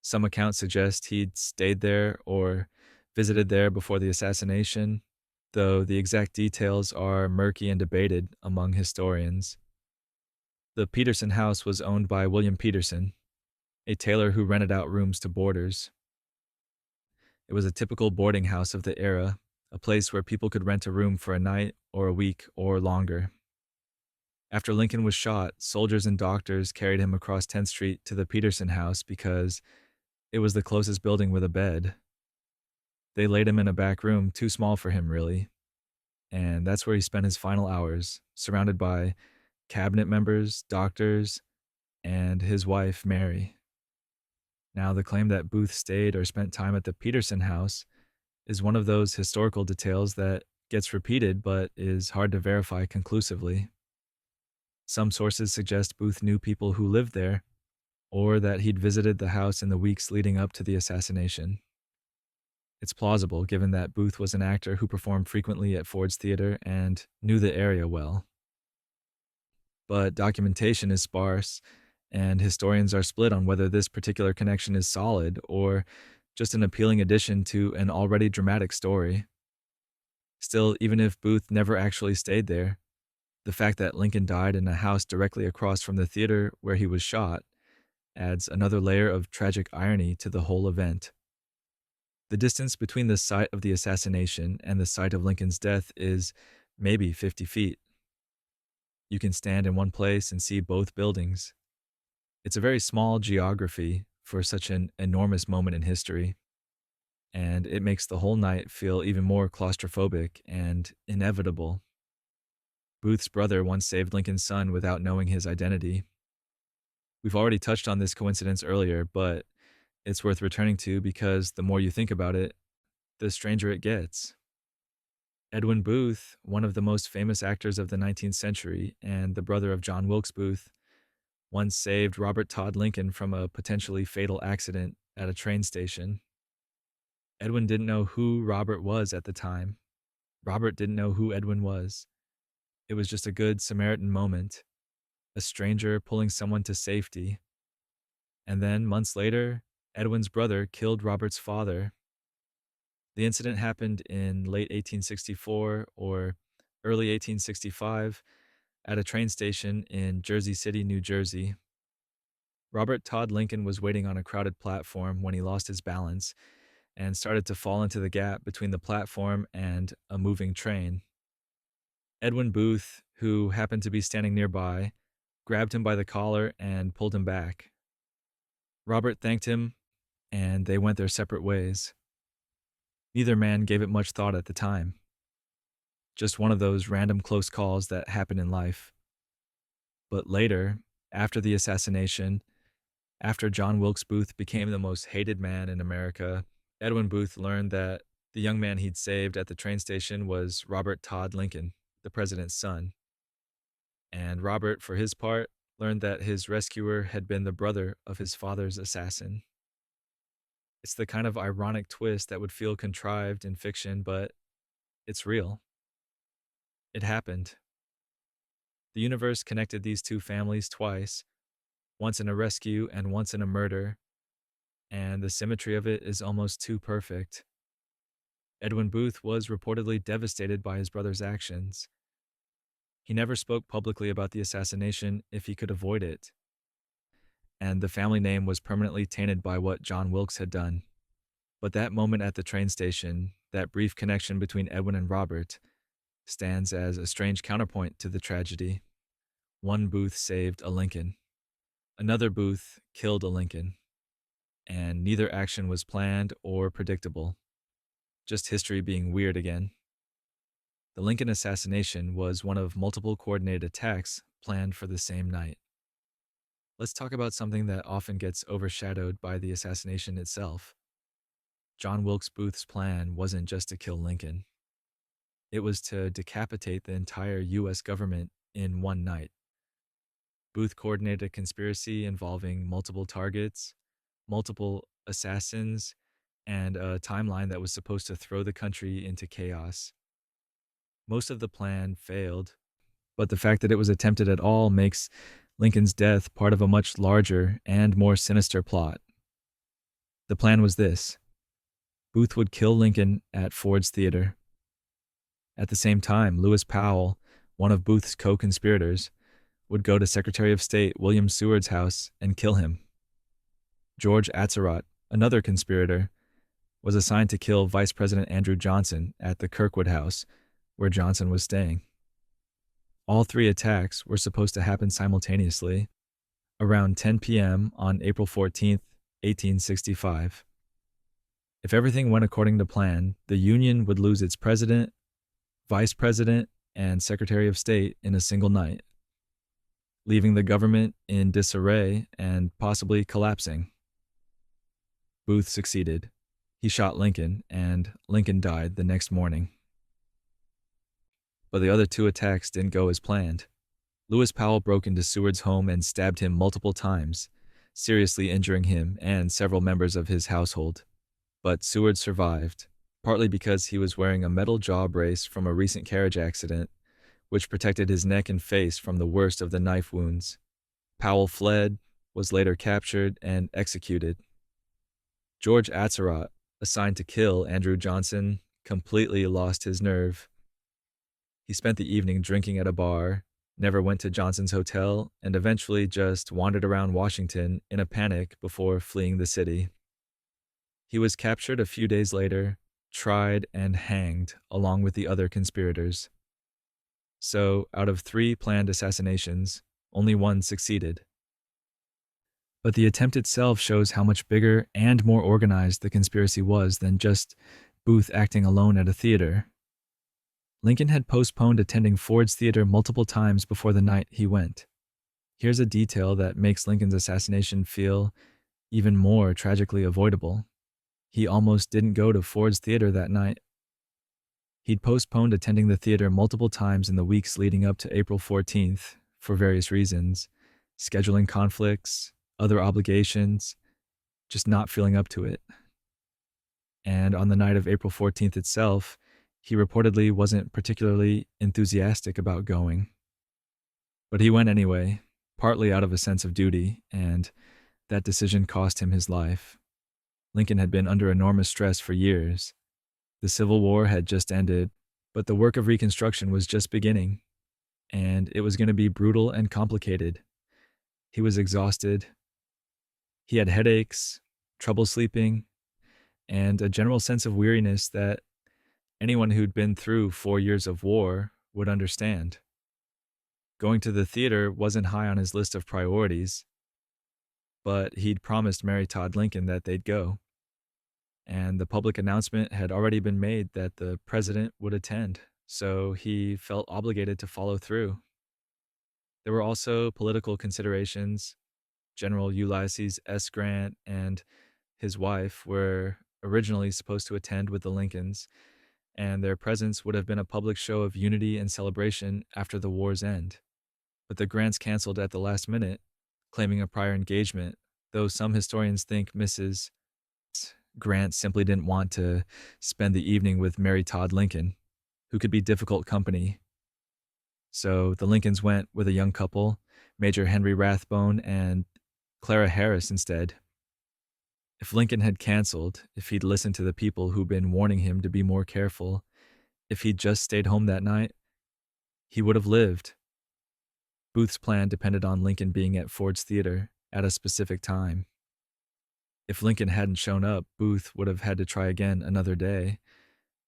Some accounts suggest he'd stayed there or visited there before the assassination, though the exact details are murky and debated among historians. The Peterson house was owned by William Peterson, a tailor who rented out rooms to boarders. It was a typical boarding house of the era, a place where people could rent a room for a night or a week or longer. After Lincoln was shot, soldiers and doctors carried him across 10th Street to the Peterson house because it was the closest building with a bed. They laid him in a back room too small for him, really. And that's where he spent his final hours, surrounded by cabinet members, doctors, and his wife, Mary. Now, the claim that Booth stayed or spent time at the Peterson house is one of those historical details that gets repeated but is hard to verify conclusively. Some sources suggest Booth knew people who lived there, or that he'd visited the house in the weeks leading up to the assassination. It's plausible given that Booth was an actor who performed frequently at Ford's Theater and knew the area well. But documentation is sparse, and historians are split on whether this particular connection is solid or just an appealing addition to an already dramatic story. Still, even if Booth never actually stayed there, the fact that Lincoln died in a house directly across from the theater where he was shot adds another layer of tragic irony to the whole event. The distance between the site of the assassination and the site of Lincoln's death is maybe 50 feet. You can stand in one place and see both buildings. It's a very small geography for such an enormous moment in history, and it makes the whole night feel even more claustrophobic and inevitable. Booth's brother once saved Lincoln's son without knowing his identity. We've already touched on this coincidence earlier, but it's worth returning to because the more you think about it, the stranger it gets. Edwin Booth, one of the most famous actors of the 19th century and the brother of John Wilkes Booth, once saved Robert Todd Lincoln from a potentially fatal accident at a train station. Edwin didn't know who Robert was at the time. Robert didn't know who Edwin was. It was just a good Samaritan moment, a stranger pulling someone to safety. And then, months later, Edwin's brother killed Robert's father. The incident happened in late 1864 or early 1865 at a train station in Jersey City, New Jersey. Robert Todd Lincoln was waiting on a crowded platform when he lost his balance and started to fall into the gap between the platform and a moving train. Edwin Booth, who happened to be standing nearby, grabbed him by the collar and pulled him back. Robert thanked him, and they went their separate ways. Neither man gave it much thought at the time. Just one of those random close calls that happen in life. But later, after the assassination, after John Wilkes Booth became the most hated man in America, Edwin Booth learned that the young man he'd saved at the train station was Robert Todd Lincoln, the president's son. And Robert, for his part, learned that his rescuer had been the brother of his father's assassin. It's the kind of ironic twist that would feel contrived in fiction, but it's real. It happened. The universe connected these two families twice, once in a rescue and once in a murder, and the symmetry of it is almost too perfect. Edwin Booth was reportedly devastated by his brother's actions. He never spoke publicly about the assassination if he could avoid it, and the family name was permanently tainted by what John Wilkes had done. But that moment at the train station, that brief connection between Edwin and Robert, stands as a strange counterpoint to the tragedy. One Booth saved a Lincoln. Another Booth killed a Lincoln. And neither action was planned or predictable. Just history being weird again. The Lincoln assassination was one of multiple coordinated attacks planned for the same night. Let's talk about something that often gets overshadowed by the assassination itself. John Wilkes Booth's plan wasn't just to kill Lincoln. It was to decapitate the entire U.S. government in one night. Booth coordinated a conspiracy involving multiple targets, multiple assassins, and a timeline that was supposed to throw the country into chaos. Most of the plan failed, but the fact that it was attempted at all makes Lincoln's death part of a much larger and more sinister plot. The plan was this: Booth would kill Lincoln at Ford's Theater. At the same time, Lewis Powell, one of Booth's co-conspirators, would go to Secretary of State William Seward's house and kill him. George Atzerodt, another conspirator, was assigned to kill Vice President Andrew Johnson at the Kirkwood House, where Johnson was staying. All three attacks were supposed to happen simultaneously, around 10 p.m. on April 14, 1865. If everything went according to plan, the Union would lose its president, vice president, and Secretary of State in a single night, leaving the government in disarray and possibly collapsing. Booth succeeded. He shot Lincoln, and Lincoln died the next morning. But the other two attacks didn't go as planned. Lewis Powell broke into Seward's home and stabbed him multiple times, seriously injuring him and several members of his household. But Seward survived, partly because he was wearing a metal jaw brace from a recent carriage accident, which protected his neck and face from the worst of the knife wounds. Powell fled, was later captured, and executed. George Atzerodt, assigned to kill Andrew Johnson, completely lost his nerve. He spent the evening drinking at a bar, never went to Johnson's hotel, and eventually just wandered around Washington in a panic before fleeing the city. He was captured a few days later, tried, and hanged along with the other conspirators. So, out of 3 planned assassinations, only one succeeded. But the attempt itself shows how much bigger and more organized the conspiracy was than just Booth acting alone at a theater. Lincoln had postponed attending Ford's Theater multiple times before the night he went. Here's a detail that makes Lincoln's assassination feel even more tragically avoidable. He almost didn't go to Ford's Theater that night. He'd postponed attending the theater multiple times in the weeks leading up to April 14th for various reasons: scheduling conflicts, other obligations, just not feeling up to it. And on the night of April 14th itself, he reportedly wasn't particularly enthusiastic about going. But he went anyway, partly out of a sense of duty, and that decision cost him his life. Lincoln had been under enormous stress for years. The Civil War had just ended, but the work of Reconstruction was just beginning, and it was going to be brutal and complicated. He was exhausted. He had headaches, trouble sleeping, and a general sense of weariness that anyone who'd been through 4 years of war would understand. Going to the theater wasn't high on his list of priorities, but he'd promised Mary Todd Lincoln that they'd go. And the public announcement had already been made that the president would attend, so he felt obligated to follow through. There were also political considerations. General Ulysses S. Grant and his wife were originally supposed to attend with the Lincolns, and their presence would have been a public show of unity and celebration after the war's end. But the Grants canceled at the last minute, claiming a prior engagement, though some historians think Mrs. Grant simply didn't want to spend the evening with Mary Todd Lincoln, who could be difficult company. So the Lincolns went with a young couple, Major Henry Rathbone and Clara Harris, instead. If Lincoln had canceled, if he'd listened to the people who'd been warning him to be more careful, if he'd just stayed home that night, he would have lived. Booth's plan depended on Lincoln being at Ford's Theater at a specific time. If Lincoln hadn't shown up, Booth would have had to try again another day,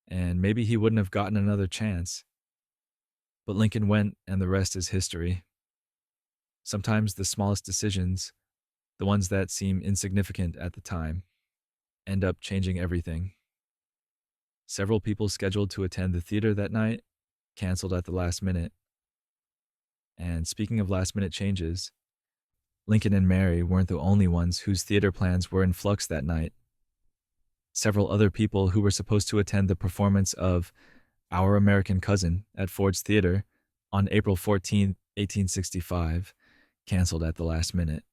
and maybe he wouldn't have gotten another chance. But Lincoln went, and the rest is history. Sometimes the smallest decisions, the ones that seem insignificant at the time, end up changing everything. Several people scheduled to attend the theater that night canceled at the last minute. And speaking of last-minute changes, Lincoln and Mary weren't the only ones whose theater plans were in flux that night. Several other people who were supposed to attend the performance of Our American Cousin at Ford's Theater on April 14, 1865, canceled at the last minute.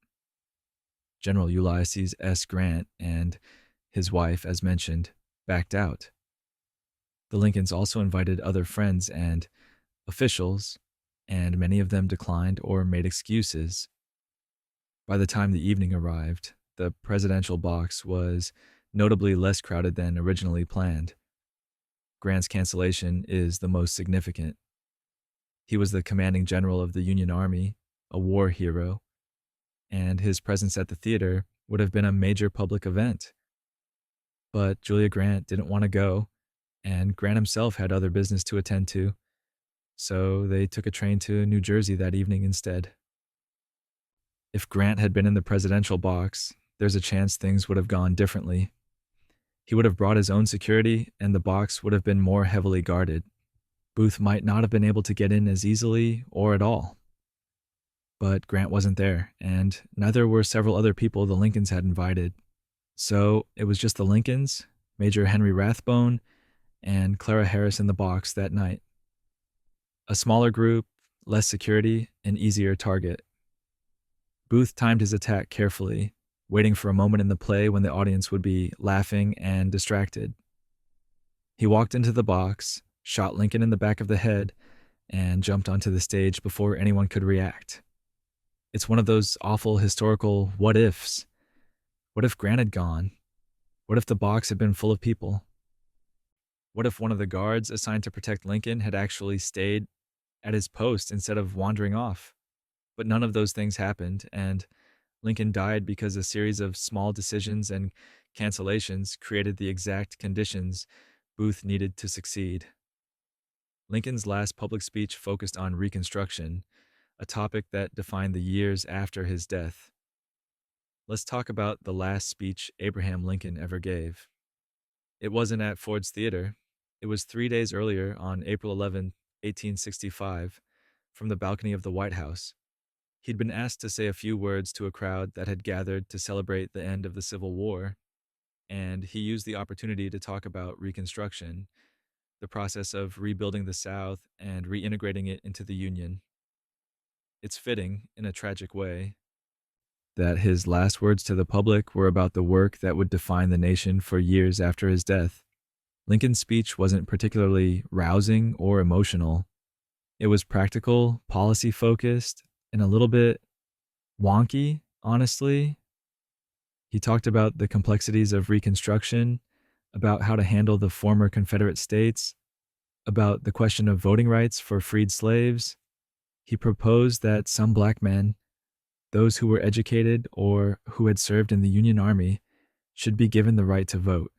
General Ulysses S. Grant and his wife, as mentioned, backed out. The Lincolns also invited other friends and officials, and many of them declined or made excuses. By the time the evening arrived, the presidential box was notably less crowded than originally planned. Grant's cancellation is the most significant. He was the commanding general of the Union Army, a war hero, and his presence at the theater would have been a major public event. But Julia Grant didn't want to go, and Grant himself had other business to attend to, so they took a train to New Jersey that evening instead. If Grant had been in the presidential box, there's a chance things would have gone differently. He would have brought his own security, and the box would have been more heavily guarded. Booth might not have been able to get in as easily or at all. But Grant wasn't there, and neither were several other people the Lincolns had invited. So it was just the Lincolns, Major Henry Rathbone, and Clara Harris in the box that night. A smaller group, less security, an easier target. Booth timed his attack carefully, waiting for a moment in the play when the audience would be laughing and distracted. He walked into the box, shot Lincoln in the back of the head, and jumped onto the stage before anyone could react. It's one of those awful historical what-ifs. What if Grant had gone? What if the box had been full of people? What if one of the guards assigned to protect Lincoln had actually stayed at his post instead of wandering off? But none of those things happened, and Lincoln died because a series of small decisions and cancellations created the exact conditions Booth needed to succeed. Lincoln's last public speech focused on Reconstruction, a topic that defined the years after his death. Let's talk about the last speech Abraham Lincoln ever gave. It wasn't at Ford's Theater. It was 3 days earlier, on April 11th, 1865, from the balcony of the White House. He'd been asked to say a few words to a crowd that had gathered to celebrate the end of the Civil War, and he used the opportunity to talk about Reconstruction, the process of rebuilding the South and reintegrating it into the Union. It's fitting, in a tragic way, that his last words to the public were about the work that would define the nation for years after his death. Lincoln's speech wasn't particularly rousing or emotional. It was practical, policy focused, and a little bit wonky, honestly. He talked about the complexities of Reconstruction, about how to handle the former Confederate states, about the question of voting rights for freed slaves. He proposed that some black men, those who were educated or who had served in the Union Army, should be given the right to vote.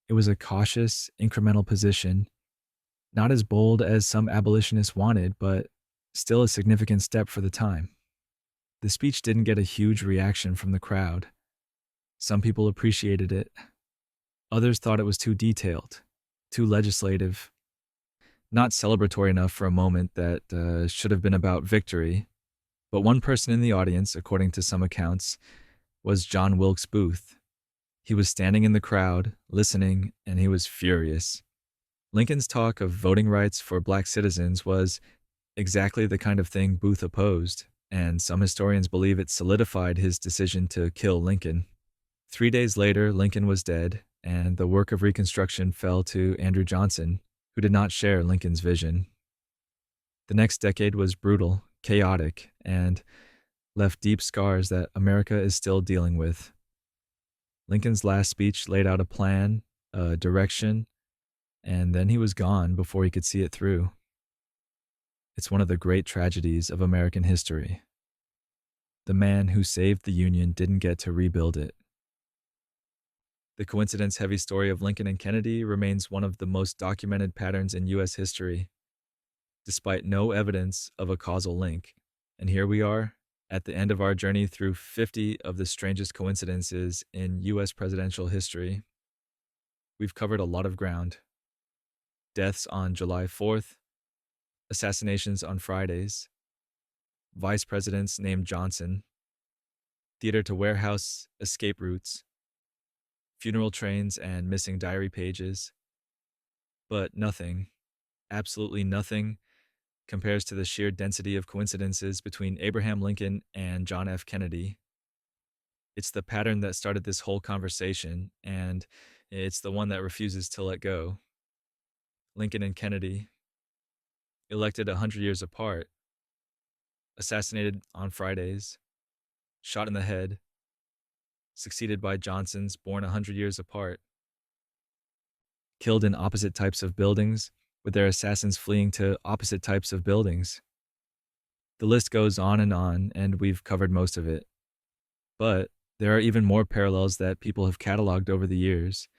It was a cautious, incremental position, not as bold as some abolitionists wanted, but still a significant step for the time. The speech didn't get a huge reaction from the crowd. Some people appreciated it. Others thought it was too detailed, too legislative, not celebratory enough for a moment that should have been about victory. But one person in the audience, according to some accounts, was John Wilkes Booth. He was standing in the crowd, listening, and he was furious. Lincoln's talk of voting rights for black citizens was exactly the kind of thing Booth opposed, and some historians believe it solidified his decision to kill Lincoln. 3 days later, Lincoln was dead, and the work of Reconstruction fell to Andrew Johnson, who did not share Lincoln's vision. The next decade was brutal, chaotic, and left deep scars that America is still dealing with. Lincoln's last speech laid out a plan, a direction, and then he was gone before he could see it through. It's one of the great tragedies of American history. The man who saved the Union didn't get to rebuild it. The coincidence-heavy story of Lincoln and Kennedy remains one of the most documented patterns in U.S. history, despite no evidence of a causal link. And here we are, at the end of our journey through 50 of the strangest coincidences in U.S. presidential history. We've covered a lot of ground. Deaths on July 4th, assassinations on Fridays, vice presidents named Johnson, theater-to-warehouse escape routes, funeral trains and missing diary pages. But nothing, absolutely nothing, compares to the sheer density of coincidences between Abraham Lincoln and John F. Kennedy. It's the pattern that started this whole conversation, and it's the one that refuses to let go. Lincoln and Kennedy, elected 100 years apart, assassinated on Fridays, shot in the head, succeeded by Johnsons born 100 years apart, killed in opposite types of buildings, with their assassins fleeing to opposite types of buildings. The list goes on, and we've covered most of it. But there are even more parallels that people have cataloged over the years.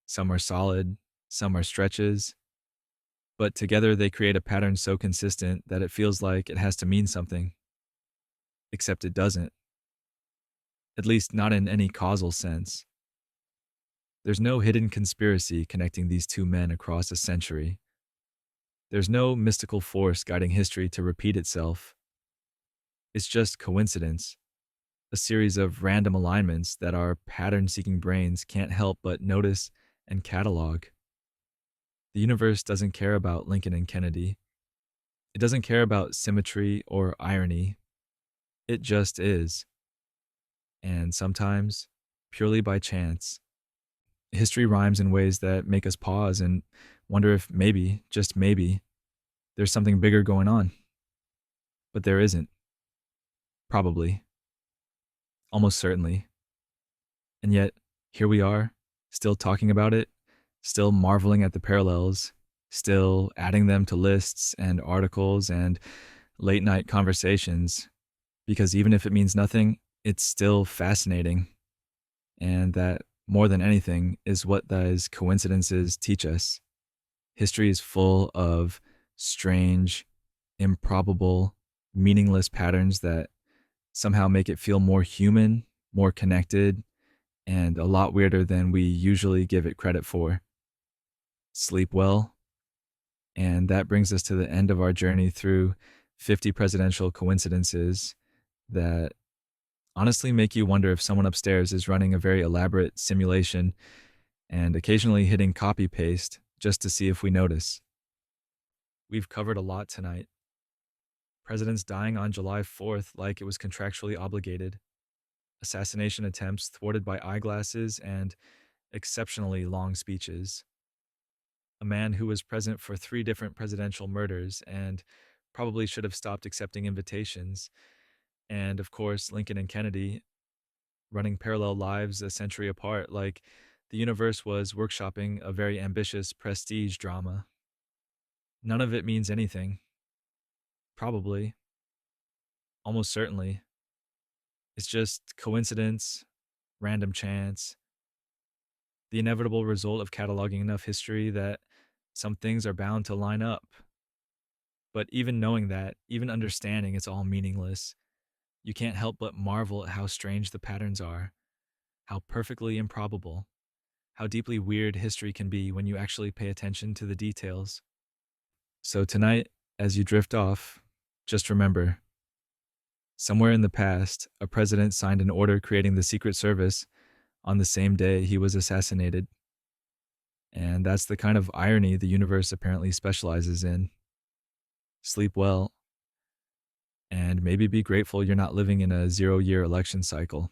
Some are solid, some are stretches, but together they create a pattern so consistent that it feels like it has to mean something. Except it doesn't. At least not in any causal sense. There's no hidden conspiracy connecting these two men across a century. There's no mystical force guiding history to repeat itself. It's just coincidence, a series of random alignments that our pattern-seeking brains can't help but notice and catalog. The universe doesn't care about Lincoln and Kennedy. It doesn't care about symmetry or irony. It just is. And sometimes, purely by chance, history rhymes in ways that make us pause and wonder if maybe, just maybe, there's something bigger going on. But there isn't. Probably. Almost certainly. And yet, here we are, still talking about it, still marveling at the parallels, still adding them to lists and articles and late-night conversations, because even if it means nothing, it's still fascinating. And that, more than anything, is what those coincidences teach us. History is full of strange, improbable, meaningless patterns that somehow make it feel more human, more connected, and a lot weirder than we usually give it credit for. Sleep well. And that brings us to the end of our journey through 50 presidential coincidences that honestly make you wonder if someone upstairs is running a very elaborate simulation and occasionally hitting copy paste just to see if we notice. We've covered a lot tonight. Presidents dying on July 4th like it was contractually obligated, assassination attempts thwarted by eyeglasses and exceptionally long speeches, a man who was present for 3 different presidential murders and probably should have stopped accepting invitations, and of course, Lincoln and Kennedy running parallel lives a century apart, like the universe was workshopping a very ambitious prestige drama. None of it means anything. Probably. Almost certainly. It's just coincidence, random chance, the inevitable result of cataloging enough history that some things are bound to line up. But even knowing that, even understanding it's all meaningless, you can't help but marvel at how strange the patterns are, how perfectly improbable, how deeply weird history can be when you actually pay attention to the details. So tonight, as you drift off, just remember, somewhere in the past, a president signed an order creating the Secret Service on the same day he was assassinated. And that's the kind of irony the universe apparently specializes in. Sleep well, and maybe be grateful you're not living in a 0-year election cycle.